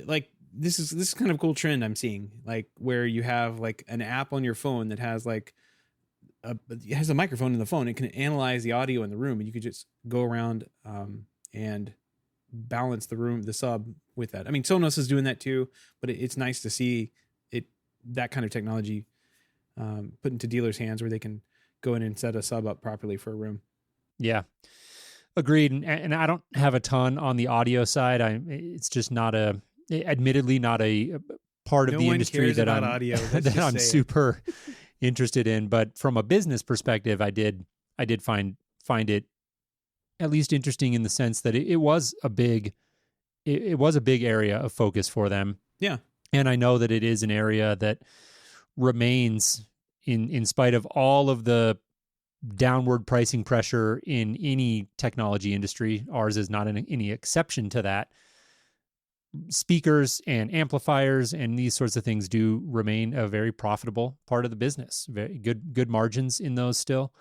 like this is kind of a cool trend I'm seeing, like where you have like an app on your phone that has like it has a microphone in the phone. It can analyze the audio in the room, and you could just go around and balance the sub with that. I mean, Sonos is doing that too, but it's nice to see that kind of technology put into dealers' hands where they can go in and set a sub up properly for a room. Yeah, agreed. And I don't have a ton on the audio side. It's just admittedly not a part of the industry that I'm super interested in. But from a business perspective, I did find it at least interesting in the sense that it was a big area of focus for them. Yeah. And I know that it is an area that remains in spite of all of the downward pricing pressure in any technology industry. Ours is not any exception to that. Speakers and amplifiers and these sorts of things do remain a very profitable part of the business. Very good margins in those still.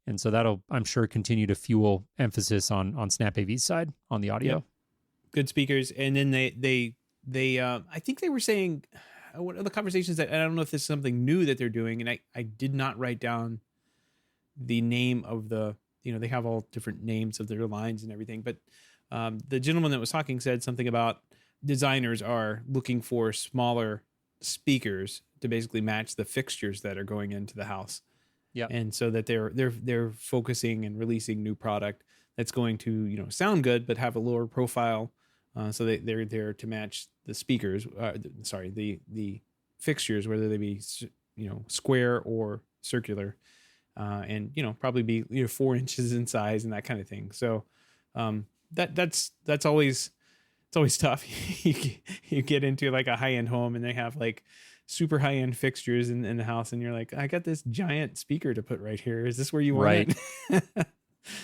And so that'll, I'm sure, continue to fuel emphasis on SnapAV's side on the audio. Yep. Good speakers. And then they I think they were saying, one of the conversations that I don't know if this is something new that they're doing, and I did not write down the name of they have all different names of their lines and everything, but the gentleman that was talking said something about designers are looking for smaller speakers to basically match the fixtures that are going into the house. Yeah. And so that they're focusing and releasing new product that's going to, you know, sound good but have a lower profile. So they're there to match the speakers. The fixtures, whether they be, you know, square or circular, and, you know, probably be, you know, 4 inches in size and that kind of thing. So that's always, it's always tough. You get into like a high end home and they have like super high end fixtures in the house, and you're like, I got this giant speaker to put right here. Is this where you want it?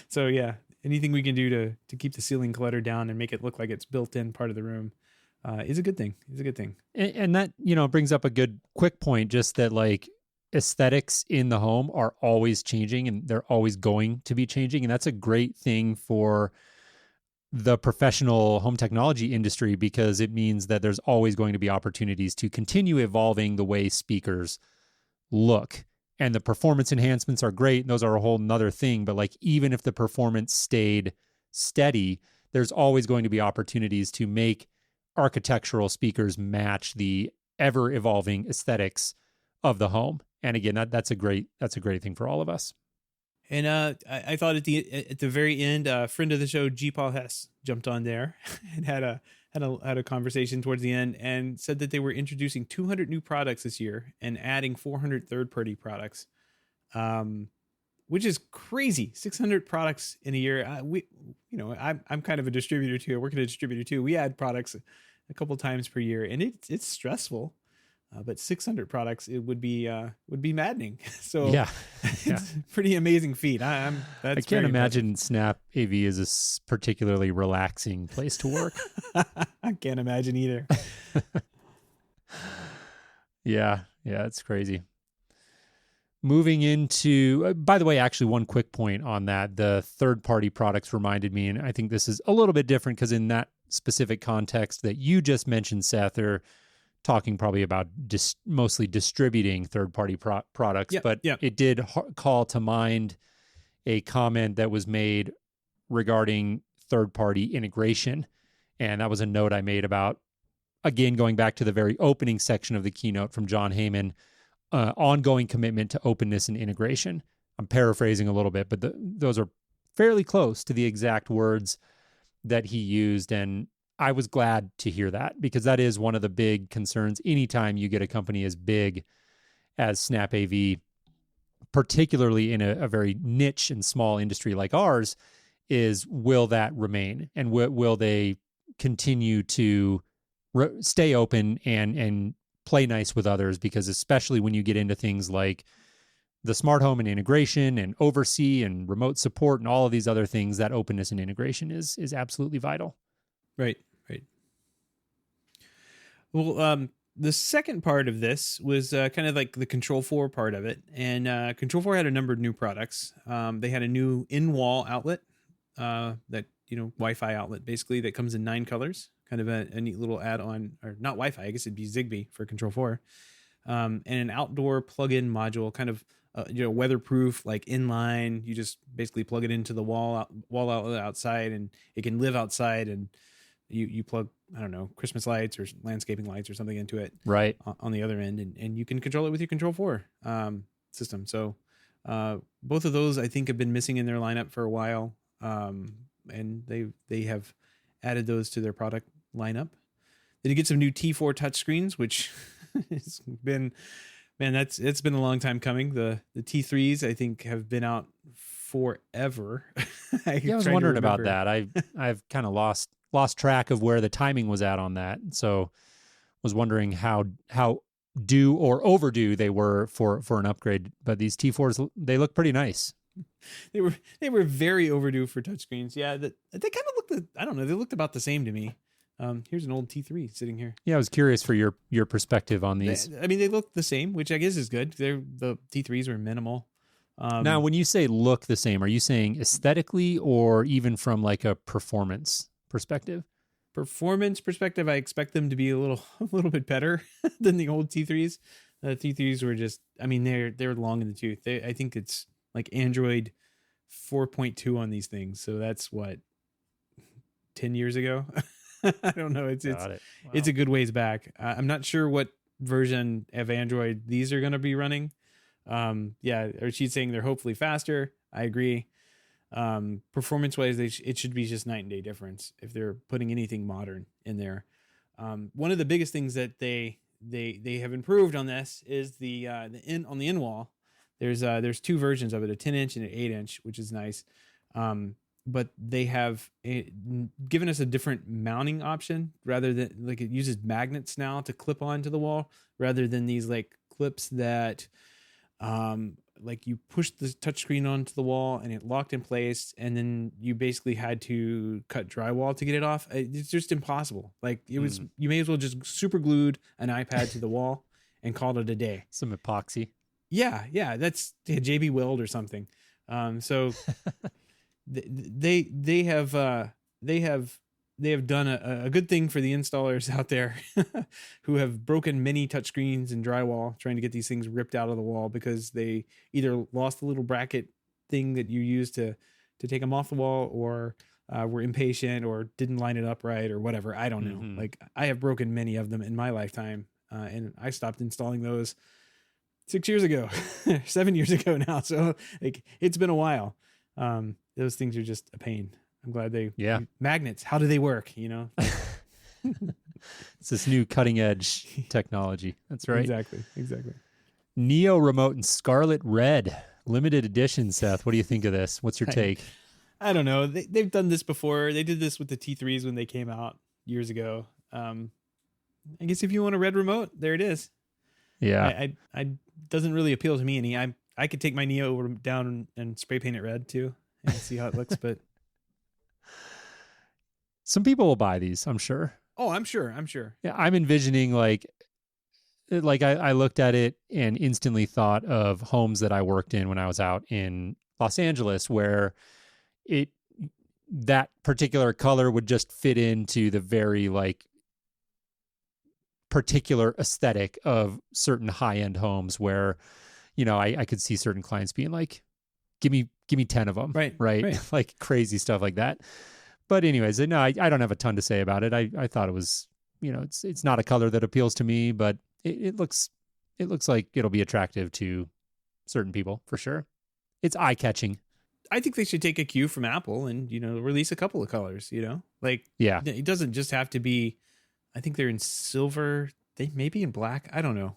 So yeah, anything we can do to keep the ceiling clutter down and make it look like it's built in part of the room is a good thing. Is a good thing. And that, you know, brings up a good quick point, just that like aesthetics in the home are always changing and they're always going to be changing. And that's a great thing for the professional home technology industry, because it means that there's always going to be opportunities to continue evolving the way speakers look. And the performance enhancements are great. Those are a whole nother thing. But like, even if the performance stayed steady, there's always going to be opportunities to make architectural speakers match the ever evolving aesthetics of the home. And again, that's a great thing for all of us. And I thought at the very end, a friend of the show, G. Paul Hess, jumped on there and had a conversation towards the end and said that they were introducing 200 new products this year and adding 400 third-party products, which is crazy. 600 products in a year. I'm kind of a distributor too. I work at a distributor too. We add products a couple times per year, and it's stressful. But 600 products, it would be maddening. So yeah, it's a pretty amazing feat. I can't imagine SnapAV is a particularly relaxing place to work. I can't imagine either. Yeah, it's crazy. Moving into, by the way, actually one quick point on that, the third-party products reminded me, and I think this is a little bit different because in that specific context that you just mentioned, Seth, or talking probably about mostly distributing third-party products, but it did call to mind a comment that was made regarding third-party integration. And that was a note I made about, again, going back to the very opening section of the keynote from John Heyman, ongoing commitment to openness and integration. I'm paraphrasing a little bit, but those are fairly close to the exact words that he used. And I was glad to hear that, because that is one of the big concerns anytime you get a company as big as SnapAV, particularly in a very niche and small industry like ours, is will that remain? And will they continue to stay open and play nice with others? Because especially when you get into things like the smart home and integration and OvrC and remote support and all of these other things, that openness and integration is absolutely vital. Right. Well, the second part of this was kind of like the Control 4 part of it. And Control 4 had a number of new products. They had a new in-wall outlet, that, you know, Wi-Fi outlet, basically, that comes in 9 colors. Kind of a neat little add-on, or not Wi-Fi, I guess it'd be Zigbee for Control 4. And an outdoor plug-in module, kind of, weatherproof, like inline. You just basically plug it into the wall outlet outside, and it can live outside, and you plug, I don't know, Christmas lights or landscaping lights or something into it right on the other end, and you can control it with your Control 4 system. So both of those, I think, have been missing in their lineup for a while, and they have added those to their product lineup. Then you get some new T4 touchscreens, which has been, it's been a long time coming. The T3s, I think, have been out forever. I was wondering about that. I've kind of lost track of where the timing was at on that. So was wondering how due or overdue they were for an upgrade. But these T4s, they look pretty nice. They were very overdue for touchscreens. Yeah, they kind of looked, I don't know, they looked about the same to me. Here's an old T3 sitting here. Yeah, I was curious for your perspective on these. They look the same, which I guess is good. The T3s were minimal. Now, when you say look the same, are you saying aesthetically or even from like a performance perspective? Performance perspective, I expect them to be a little bit better than the old T3s. The T3s were just, I mean, they're long in the tooth. I think it's like Android 4.2 on these things. So that's what, 10 years ago? I don't know. It's Wow. It's a good ways back. I'm not sure what version of Android these are going to be running. Or she's saying they're hopefully faster. I agree. Performance wise, it should be just night and day difference if they're putting anything modern in there. One of the biggest things that they have improved on this is on the in wall. There's two versions of it, a 10-inch and an 8-inch, which is nice. But they have given us a different mounting option rather than like it uses magnets now to clip onto the wall rather than these like clips that like you push the touchscreen onto the wall and it locked in place and then you basically had to cut drywall to get it off. It's just impossible. Like it was, you may as well just super glued an iPad to the wall and called it a day. Some epoxy. Yeah. That's JB Weld or something. So they have done a good thing for the installers out there who have broken many touchscreens and drywall trying to get these things ripped out of the wall because they either lost the little bracket thing that you use to take them off the wall or were impatient or didn't line it up right or whatever. I don't know. Like I have broken many of them in my lifetime and I stopped installing those 6 years ago, 7 years ago now. So like it's been a while. Those things are just a pain. I'm glad magnets. How do they work? You know, it's this new cutting edge technology. That's right. Exactly. NEEO remote in scarlet red, limited edition. Seth, what do you think of this? What's your take? I don't know. They've done this before. They did this with the T3s when they came out years ago. I guess if you want a red remote, there it is. Yeah. I doesn't really appeal to me any. I could take my NEEO down and spray paint it red too and see how it looks, but. Some people will buy these, I'm sure. Oh, I'm sure. Yeah, I'm envisioning like I looked at it and instantly thought of homes that I worked in when I was out in Los Angeles, where that particular color would just fit into the very like particular aesthetic of certain high-end homes where, you know, I could see certain clients being like, give me 10 of them. Right. Like crazy stuff like that. But anyways, no, I don't have a ton to say about it. I thought it was, you know, it's not a color that appeals to me, but it looks like it'll be attractive to certain people for sure. It's eye catching. I think they should take a cue from Apple and, you know, release a couple of colors, you know, like, yeah, it doesn't just have to be, I think they're in silver. They may be in black. I don't know.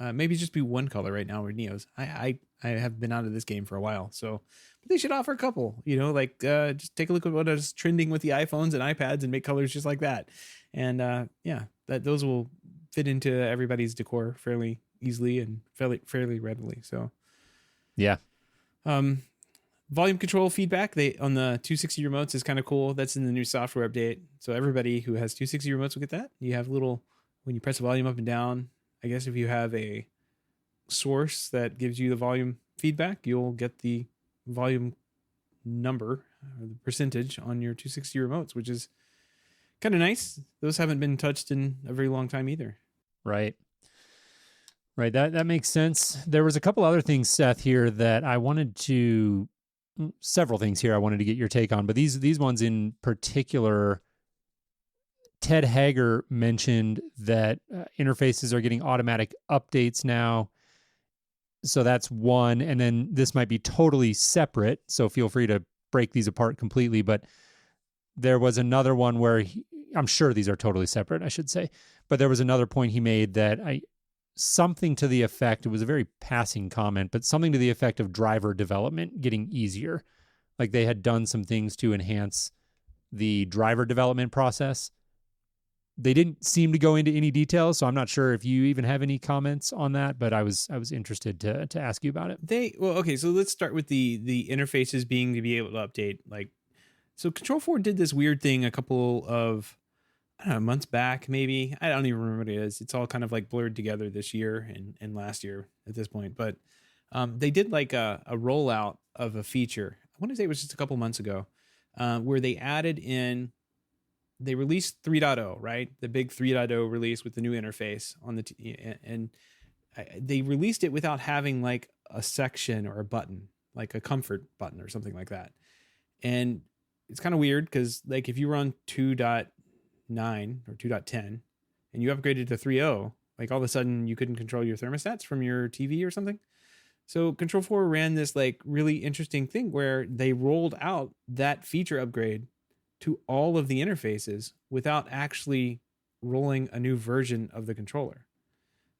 Maybe just be one color right now with NEEOs. I have been out of this game for a while, so but they should offer a couple, you know, like just take a look at what is trending with the iPhones and iPads and make colors just like that. And those will fit into everybody's decor fairly easily and fairly readily. So yeah. Volume control feedback on the 260 remotes is kind of cool. That's in the new software update. So everybody who has 260 remotes will get that. You have when you press the volume up and down, I guess if you have a source that gives you the volume feedback, you'll get the volume number or the percentage on your 260 remotes, which is kind of nice. Those haven't been touched in a very long time either. Right. That makes sense. There was a couple other things, Seth, here that several things here I wanted to get your take on, but these ones in particular. Ted Hager mentioned that interfaces are getting automatic updates now. So that's one. And then this might be totally separate, so feel free to break these apart completely. But there was another one where I'm sure these are totally separate, I should say. But there was another point he made that something to the effect, it was a very passing comment, but something to the effect of driver development getting easier. Like they had done some things to enhance the driver development process. They didn't seem to go into any details, so I'm not sure if you even have any comments on that, but I was interested to ask you about it. Okay, so let's start with the interfaces being to be able to update. Like, so Control4 did this weird thing a couple of, I don't know, months back, maybe. I don't even remember what it is. It's all kind of like blurred together this year and last year at this point. But they did like a rollout of a feature. I want to say it was just a couple months ago, where they added in. They released 3.0, right? The big 3.0 release with the new interface on and they released it without having like a section or a button, like a comfort button or something like that. And it's kind of weird because like if you were on 2.9 or 2.10 and you upgraded to 3.0, Like all of a sudden you couldn't control your thermostats from your TV or something. So Control 4 ran this like really interesting thing where they rolled out that feature upgrade to all of the interfaces without actually rolling a new version of the controller.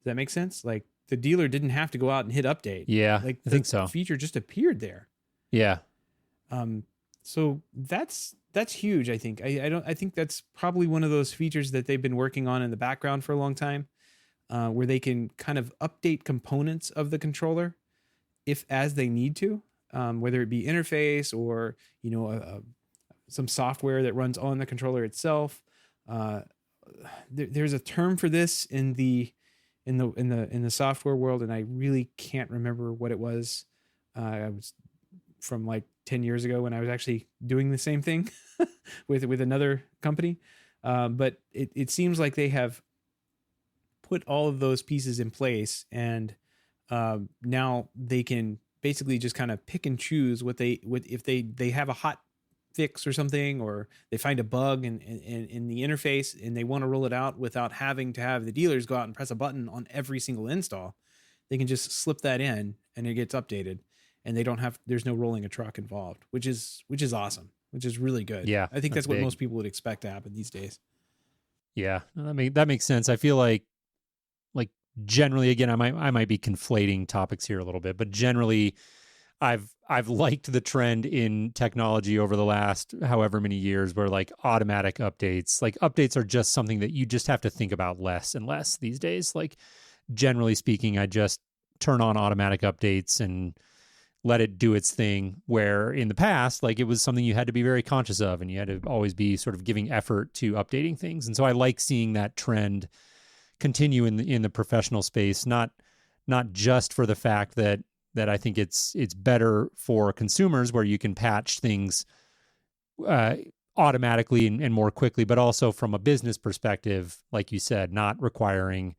Does that make sense? Like the dealer didn't have to go out and hit update. Yeah, Like I think so. The feature just appeared there. Yeah. So that's huge. I think I think that's probably one of those features that they've been working on in the background for a long time, where they can kind of update components of the controller if as they need to, whether it be interface or some software that runs on the controller itself. There's a term for this in the software world, and I really can't remember what it was. I was from like 10 years ago when I was actually doing the same thing with another company. But it seems like they have put all of those pieces in place, and now they can basically just kind of pick and choose if they have a hot fix or something, or they find a bug in the interface and they want to roll it out without having to have the dealers go out and press a button on every single install. They can just slip that in and it gets updated, and there's no rolling a truck involved, which is awesome, which is really good. Yeah, I think that's what big. most people would expect to happen these days. Yeah, that makes sense. I feel like generally, again, I might be conflating topics here a little bit, but generally, I've liked the trend in technology over the last however many years where like automatic updates are just something that you just have to think about less and less these days. Like generally speaking, I just turn on automatic updates and let it do its thing, where in the past, like it was something you had to be very conscious of and you had to always be sort of giving effort to updating things. And so I like seeing that trend continue in the professional space, not just for the fact that I think it's better for consumers where you can patch things automatically and more quickly, but also from a business perspective, like you said, not requiring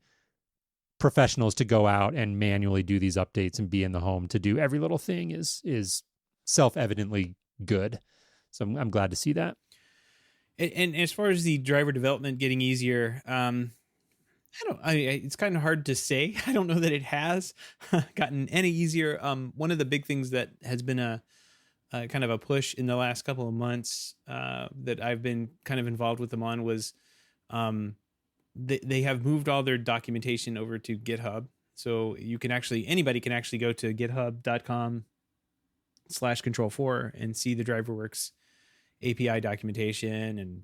professionals to go out and manually do these updates and be in the home to do every little thing is self-evidently good. So I'm glad to see that. And as far as the driver development getting easier, it's kind of hard to say. I don't know that it has gotten any easier. One of the big things that has been a kind of a push in the last couple of months that I've been kind of involved with them on was they have moved all their documentation over to GitHub. So anybody can actually go to github.com/control4 and see the DriverWorks API documentation and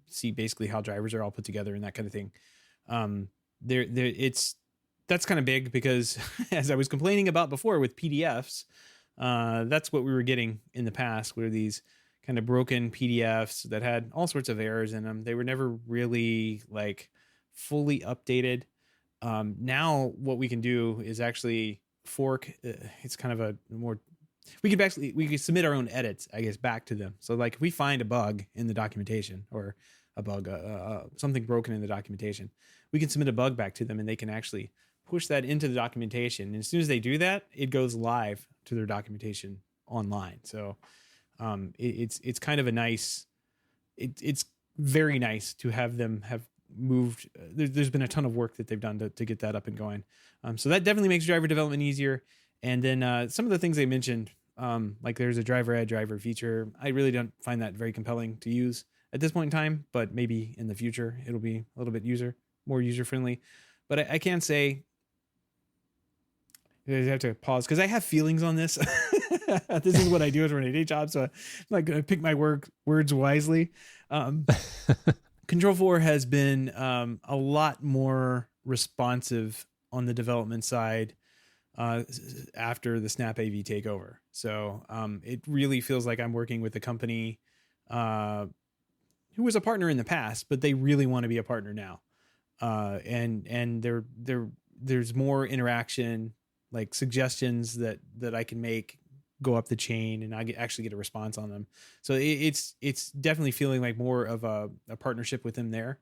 see basically how drivers are all put together and that kind of thing. That's kind of big because as I was complaining about before with PDFs, that's what we were getting in the past, were these kind of broken PDFs that had all sorts of errors in them. They were never really like fully updated. Now what we can do is actually fork. It's kind of a more, we could submit our own edits, I guess, back to them. So like if we find a bug in the documentation or a bug, something broken in the documentation, we can submit a bug back to them and they can actually push that into the documentation. And as soon as they do that, it goes live to their documentation online. So it's kind of a nice, it's very nice to have them have moved. There's been a ton of work that they've done to get that up and going. So that definitely makes driver development easier. And then some of the things they mentioned, like there's a driver add driver feature. I really don't find that very compelling to use at this point in time, but maybe in the future it'll be a little bit more user friendly. But I can say, I have to pause because I have feelings on this. This is what I do as my day job, so I'm not going to pick my words wisely. Control 4 has been a lot more responsive on the development side after the SnapAV takeover. So it really feels like I'm working with a company who was a partner in the past, but they really want to be a partner now. And there's more interaction, like suggestions that I can make go up the chain, and I actually get a response on them. So it's definitely feeling like more of a partnership with them there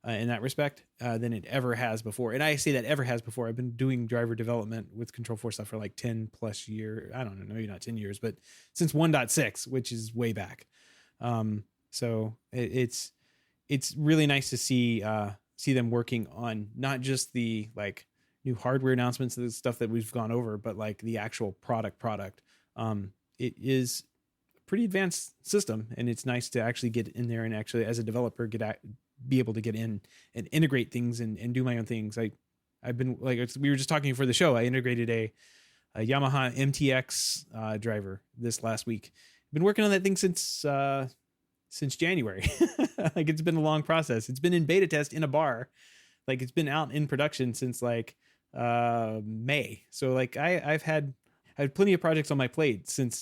in that respect than it ever has before. And I say that ever has before. I've been doing driver development with Control 4 stuff for like 10 plus years. I don't know, maybe not 10 years, but since 1.6, which is way back. So it's really nice to see see them working on not just the like new hardware announcements, the stuff that we've gone over, but like the actual product. It is a pretty advanced system, and it's nice to actually get in there and actually, as a developer, be able to get in and integrate things and do my own things. I've been like, we were just talking for the show. I integrated a Yamaha MTX driver this last week. I've been working on that thing since January. Like, it's been a long process. It's been in beta test in a bar. Like, it's been out in production since like May. So like I've had plenty of projects on my plate since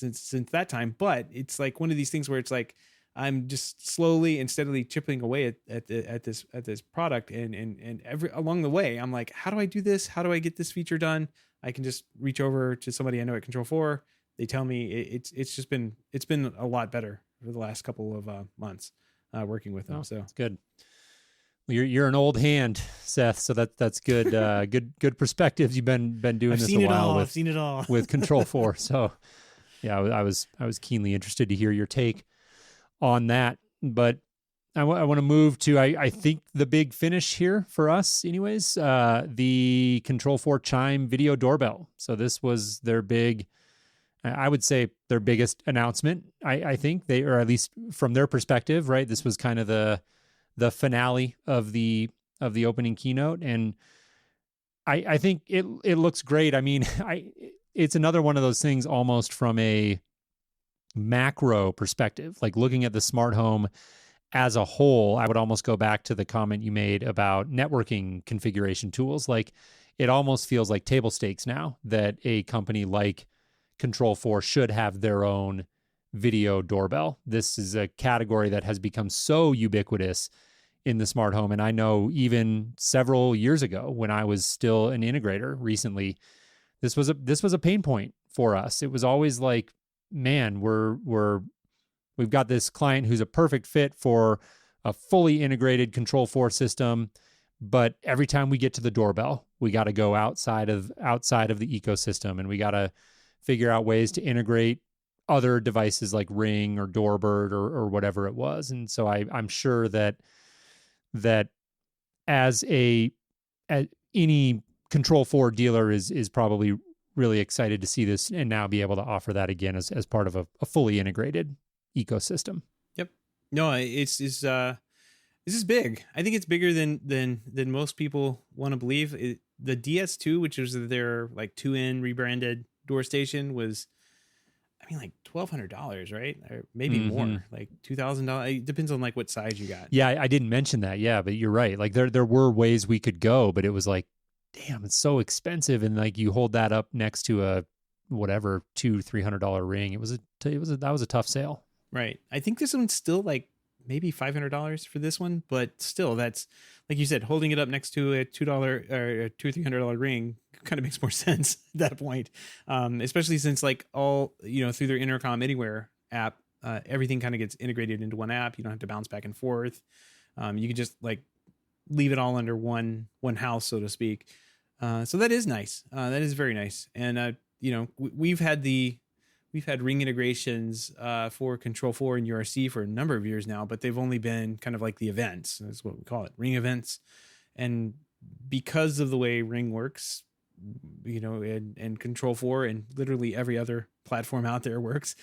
that time, but it's like one of these things where it's like I'm just slowly and steadily chipping away at this product, and along the way I'm like, how do I do this? How do I get this feature done? I can just reach over to somebody I know at Control4. They tell me it's been a lot better for the last couple of months working with them. Oh, so that's good. Well, you're an old hand, Seth. So that's good. Good perspectives. You've been doing this a while. I've seen it all with Control4. So yeah, I was keenly interested to hear your take on that. But I want to move to I think the big finish here for us, anyways. The Control4 Chime Video Doorbell. So this was their big. I would say their biggest announcement. I think they, or at least from their perspective, right? This was kind of the finale of the opening keynote, and I think it looks great. I mean, it's another one of those things almost from a macro perspective, like looking at the smart home as a whole. I would almost go back to the comment you made about networking configuration tools. Like, it almost feels like table stakes now that a company like Control4 should have their own video doorbell. This is a category that has become so ubiquitous in the smart home. And I know even several years ago when I was still an integrator recently, this was a pain point for us. It was always like, man, we've got this client who's a perfect fit for a fully integrated Control4 system, but every time we get to the doorbell, we got to go outside of the ecosystem, and we got to figure out ways to integrate other devices like Ring or Doorbird or whatever it was. And so I'm sure that as any Control4 dealer is probably really excited to see this and now be able to offer that again as part of a fully integrated ecosystem. Yep. No, this is big. I think it's bigger than most people want to believe. The DS2, which was their like 2-in rebranded door station, was, I mean, like $1,200, right? Or maybe more, like $2,000. It depends on like what size you got. Yeah, I didn't mention that. Yeah, but you're right. Like there were ways we could go, but it was like, damn, it's so expensive. And like you hold that up next to a whatever $200-300 Ring. That was a tough sale. Right. I think this one's still like maybe $500 for this one, but still, that's, like you said, holding it up next to a $2 or $200-300 Ring kind of makes more sense at that point. Especially since like all, through their Intercom Anywhere app, everything kind of gets integrated into one app. You don't have to bounce back and forth. You can just like leave it all under one house, so to speak. So that is nice. That is very nice. And, we've had Ring integrations for Control4 and URC for a number of years now, but they've only been kind of like the events. That's what we call it, Ring events. And because of the way Ring works, and Control4 and literally every other platform out there works,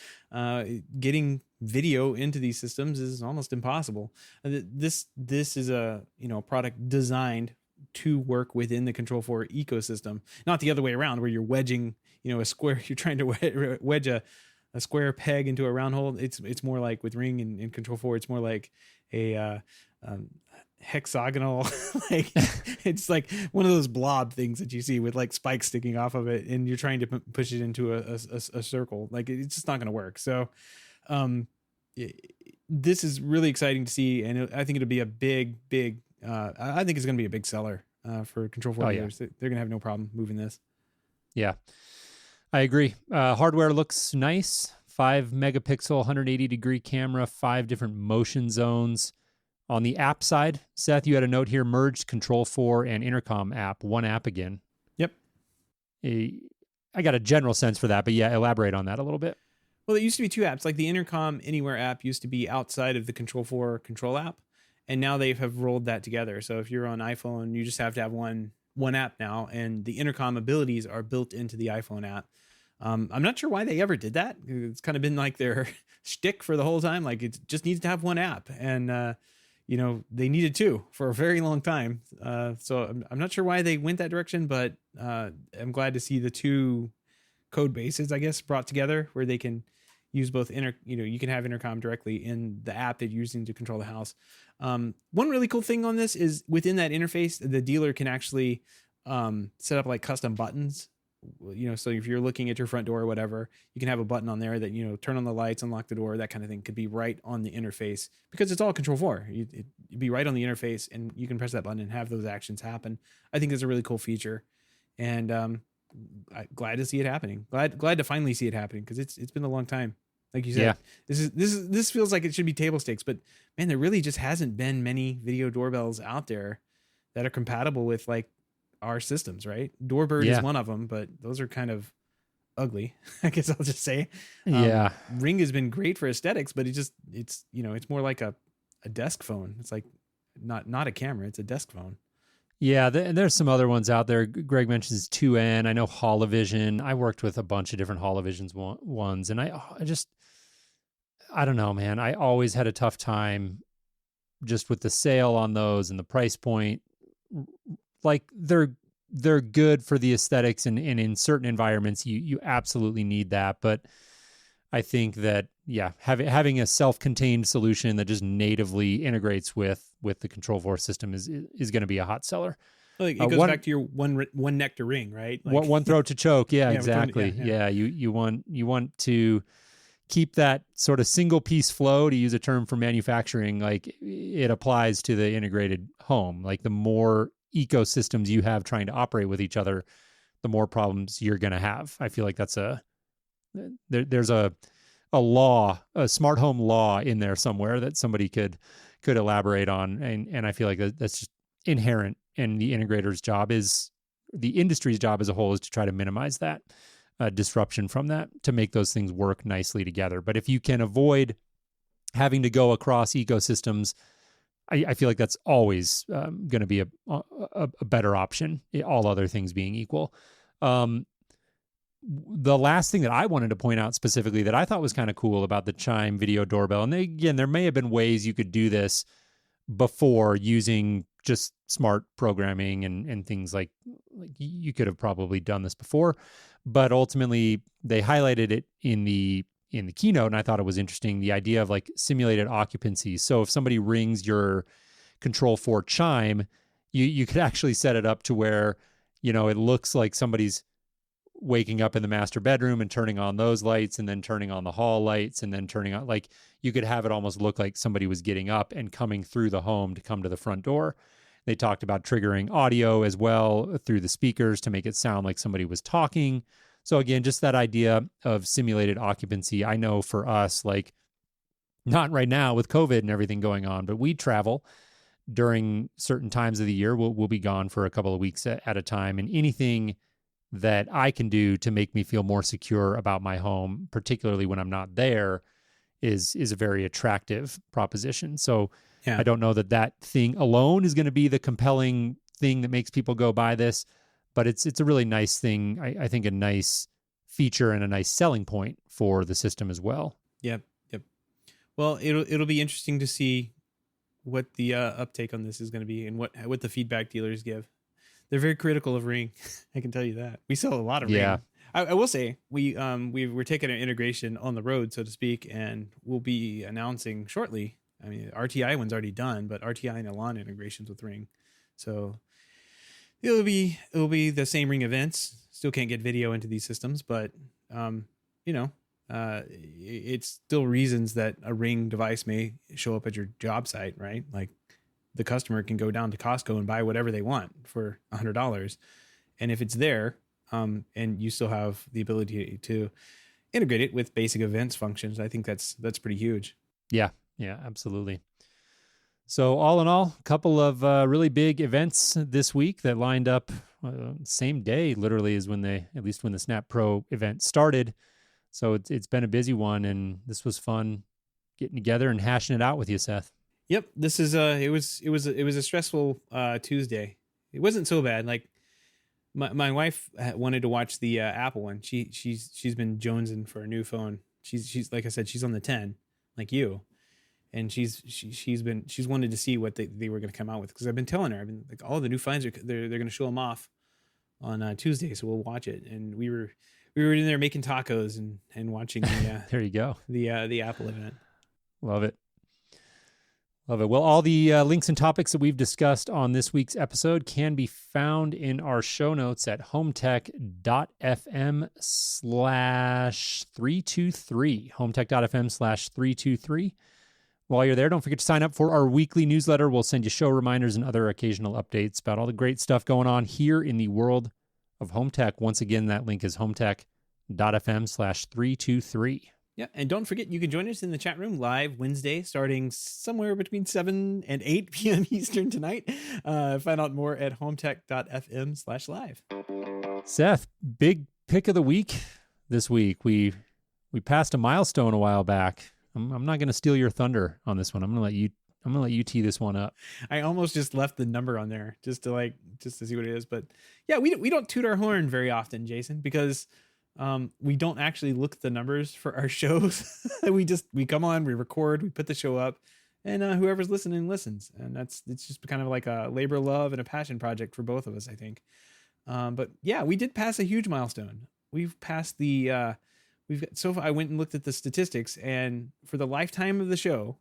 getting video into these systems is almost impossible. This is a product designed to work within the Control4 ecosystem, not the other way around where you're wedging a square. You're trying to wedge a square peg into a round hole. It's more like with Ring and Control4. It's more like a hexagonal, like it's like one of those blob things that you see with like spikes sticking off of it, and you're trying to push it into a circle. Like, it's just not going to work. So this is really exciting to see, and I think it'll be a big I think it's going to be a big seller for Control4 dealers. They're going to have no problem moving this. Yeah, I agree. Hardware looks nice. 5-megapixel 180-degree camera, 5 different motion zones. On the app side, Seth, you had a note here, merged Control4 and Intercom app, one app again. Yep. I got a general sense for that, but yeah, elaborate on that a little bit. Well, it used to be 2 apps. Like the Intercom Anywhere app used to be outside of the Control4 control app, and now they have rolled that together. So if you're on iPhone, you just have to have one app now, and the intercom abilities are built into the iPhone app. I'm not sure why they ever did that. It's kind of been like their shtick for the whole time. Like, it just needs to have one app, and they needed two for a very long time. So I'm not sure why they went that direction, but I'm glad to see the two code bases, I guess, brought together where they can use both you can have intercom directly in the app that you're using to control the house. One really cool thing on this is within that interface, the dealer can actually set up like custom buttons. So if you're looking at your front door or whatever, you can have a button on there that, turn on the lights, unlock the door, that kind of thing could be right on the interface, because it's all Control 4. It'd be right on the interface, and you can press that button and have those actions happen. I think it's a really cool feature, and I'm glad to see it happening. Glad to finally see it happening, because it's been a long time. Like you said, this feels like it should be table stakes, but man, there really just hasn't been many video doorbells out there that are compatible with like our systems, right? Doorbird is one of them, but those are kind of ugly. I guess I'll just say. Ring has been great for aesthetics, but it's more like a desk phone. It's like not a camera, it's a desk phone. Yeah, there's some other ones out there. Greg mentions 2N. I know Holovision. I worked with a bunch of different Holovisions ones, and I don't know, man. I always had a tough time just with the sale on those and the price point. Like, they're good for the aesthetics, and in certain environments you absolutely need that. But I think that having a self-contained solution that just natively integrates with the Control 4 system is going to be a hot seller. Like, it goes back to your one neck to ring, right? Like, one throat to choke. Yeah, exactly. You want to keep that sort of single piece flow, to use a term from manufacturing. Like, it applies to the integrated home. Like, the more ecosystems you have trying to operate with each other, the more problems you're going to have. I feel like there's a law, a smart home law in there somewhere that somebody could elaborate on. And I feel like that's just inherent. And the integrator's job the industry's job as a whole is to try to minimize that disruption from that, to make those things work nicely together. But if you can avoid having to go across ecosystems, I feel like that's always going to be a better option, all other things being equal. The last thing that I wanted to point out specifically that I thought was kind of cool about the Chime Video Doorbell, and there may have been ways you could do this before using just smart programming and things like you could have probably done this before, but ultimately they highlighted it in the keynote, and I thought it was interesting, the idea of like simulated occupancy. So if somebody rings your Control 4 Chime, you could actually set it up to where, it looks like somebody's waking up in the master bedroom and turning on those lights, and then turning on the hall lights, and then turning on, like, you could have it almost look like somebody was getting up and coming through the home to come to the front door. They talked about triggering audio as well through the speakers to make it sound like somebody was talking. So again, just that idea of simulated occupancy. I know for us, like, not right now with COVID and everything going on, but we travel during certain times of the year. We'll be gone for a couple of weeks at a time, and anything that I can do to make me feel more secure about my home, particularly when I'm not there, is a very attractive proposition. So I don't know that thing alone is going to be the compelling thing that makes people go buy this, but it's a really nice thing. I think a nice feature and a nice selling point for the system as well. Yep. Well, it'll be interesting to see what the uptake on this is going to be, and what the feedback dealers give. They're very critical of Ring. I can tell you that. We sell a lot of Ring. I will say we're taking our integration on the road, so to speak, and we'll be announcing shortly. I mean, RTI one's already done, but RTI and Elan integrations with Ring. So it'll be the same Ring events. Still can't get video into these systems, but it's still reasons that a Ring device may show up at your job site, right? Like, the customer can go down to Costco and buy whatever they want for $100. And if it's there, and you still have the ability to integrate it with basic events functions, I think that's pretty huge. Yeah, absolutely. So all in all, a couple of really big events this week that lined up same day, literally, as when the Snap Pro event started. So it's been a busy one, and this was fun getting together and hashing it out with you, Seth. Yep. This is it was a stressful Tuesday. It wasn't so bad. Like my wife wanted to watch the Apple one. She's been jonesing for a new phone. She's like I said, she's on the 10, like you, and she's wanted to see what they were going to come out with, because I've been telling her, I've been like, all the new phones they're going to show them off on Tuesday, so we'll watch it. And we were in there making tacos and watching the There you go. the Apple event. Love it. Love it. Well, all the links and topics that we've discussed on this week's episode can be found in our show notes at HomeTech.fm/323. HomeTech.fm/323. While you're there, don't forget to sign up for our weekly newsletter. We'll send you show reminders and other occasional updates about all the great stuff going on here in the world of home tech. Once again, that link is HomeTech.fm/323. Yeah, and don't forget, you can join us in the chat room live Wednesday, starting somewhere between 7 and 8 p.m. Eastern tonight. Find out more at HomeTech.fm/live. Seth, big pick of the week this week. We passed a milestone a while back. I'm not going to steal your thunder on this one. I'm going to let you tee this one up. I almost just left the number on there just to see what it is. But yeah, we don't toot our horn very often, Jason, because we don't actually look at the numbers for our shows. we come on, we record, we put the show up, and whoever's listening listens. And it's just kind of like a labor of love and a passion project for both of us, I think. But yeah, we did pass a huge milestone. We've passed the I went and looked at the statistics, and for the lifetime of the show,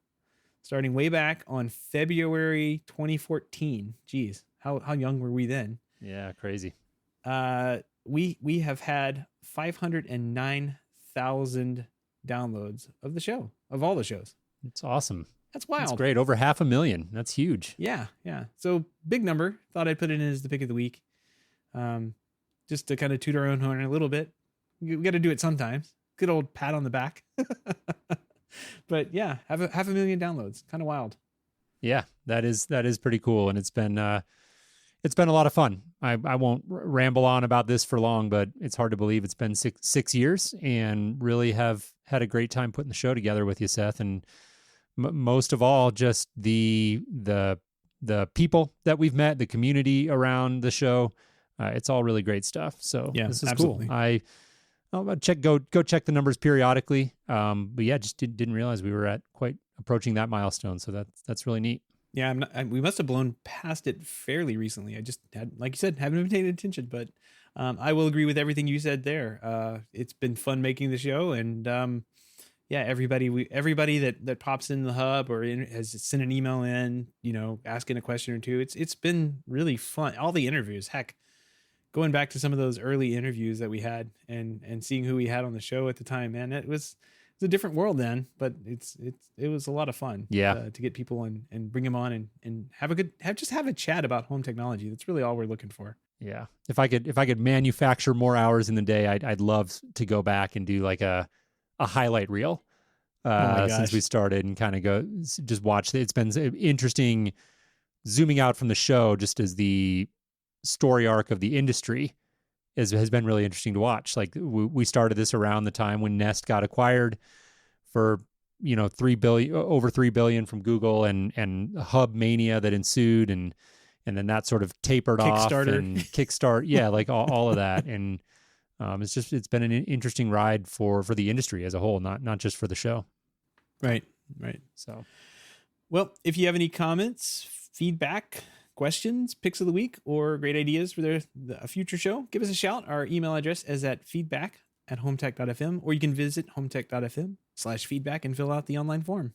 starting way back on February 2014, geez, how young were we then? Yeah, crazy. We have had 509,000 downloads of the show, of all the shows. It's awesome. That's wild. That's great. Over 500,000. That's huge. Yeah. So big number. Thought I'd put it in as the pick of the week. Just to kind of toot our own horn a little bit. We got to do it sometimes. Good old pat on the back. But yeah, have a 500,000 downloads. Kind of wild. Yeah, that is pretty cool, and it's been a lot of fun. I won't ramble on about this for long, but it's hard to believe it's been six years, and really have had a great time putting the show together with you, Seth. And most of all, just the people that we've met, the community around the show. It's all really great stuff. So yeah, this is absolutely cool. I'll go check the numbers periodically. But yeah, just didn't realize we were quite approaching that milestone. So that's really neat. Yeah, we must have blown past it fairly recently. I just had, like you said, haven't been paying attention, but I will agree with everything you said there. It's been fun making the show, and yeah, everybody that pops in the hub or has sent an email in, asking a question or two. It's been really fun. All the interviews, heck, going back to some of those early interviews that we had and seeing who we had on the show at the time, man, it was a different world then, but it was a lot of fun. Yeah, to get people and bring them on and have a chat about home technology. That's really all we're looking for. Yeah, if I could manufacture more hours in the day, I'd love to go back and do like a highlight reel since we started, and kind of go just watch. It's been interesting zooming out from the show, just as the story arc of the industry has been really interesting to watch. Like we started this around the time when Nest got acquired for over $3 billion from Google, and Hub Mania that ensued, and then that sort of tapered off, and Kickstart, yeah, like all of that. And it's been an interesting ride for the industry as a whole, not just for the show. Right. So, well, if you have any comments, feedback, questions, picks of the week, or great ideas for a future show, give us a shout. Our email address is at feedback@HomeTech.fm, or you can visit HomeTech.fm/feedback and fill out the online form.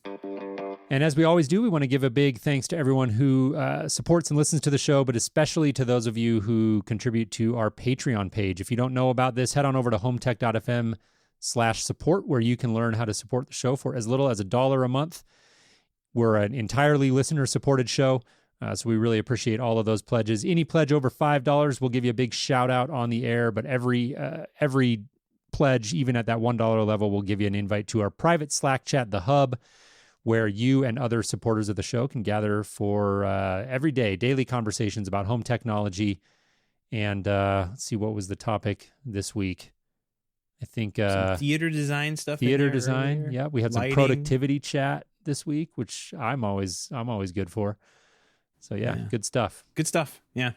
And as we always do, we want to give a big thanks to everyone who supports and listens to the show, but especially to those of you who contribute to our Patreon page. If you don't know about this, head on over to HomeTech.fm/support, where you can learn how to support the show for as little as $1 a month. We're an entirely listener-supported show. So we really appreciate all of those pledges. Any pledge over $5, we'll give you a big shout out on the air. But every pledge, even at that $1 level, will give you an invite to our private Slack chat, The Hub, where you and other supporters of the show can gather for daily conversations about home technology. And let's see, what was the topic this week? I think some theater design stuff. Theater design, yeah. We had lighting. Some productivity chat this week, which I'm always good for. So yeah, good stuff. Good stuff. Yeah.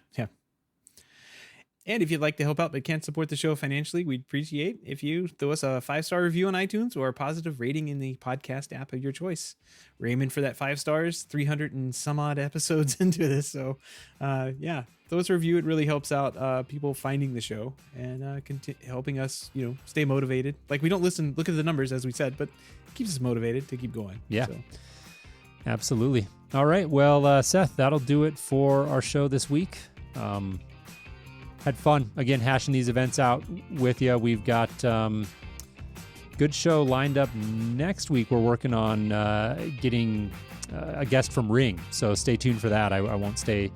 And if you'd like to help out but can't support the show financially, we'd appreciate if you throw us a 5-star review on iTunes or a positive rating in the podcast app of your choice. We're aiming for that 5 stars, 300 and some odd episodes into this. So throw us a review. It really helps out people finding the show and helping us, stay motivated. Like, we don't look at the numbers, as we said, but it keeps us motivated to keep going. Yeah, so. Absolutely. All right. Well, Seth, that'll do it for our show this week. Had fun, again, hashing these events out with you. We've got good show lined up next week. We're working on getting a guest from Ring, so stay tuned for that. I won't say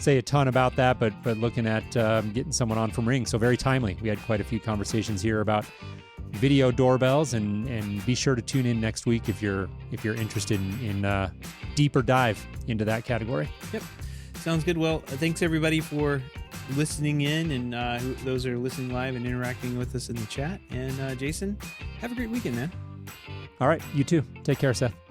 a ton about that, but looking at getting someone on from Ring, so very timely. We had quite a few conversations here about video doorbells, and be sure to tune in next week if you're interested in deeper dive into that category. Yep. Sounds good. Well, thanks everybody for listening in, and those are listening live and interacting with us in the chat. And Jason, have a great weekend, man. All right. You too. Take care, Seth.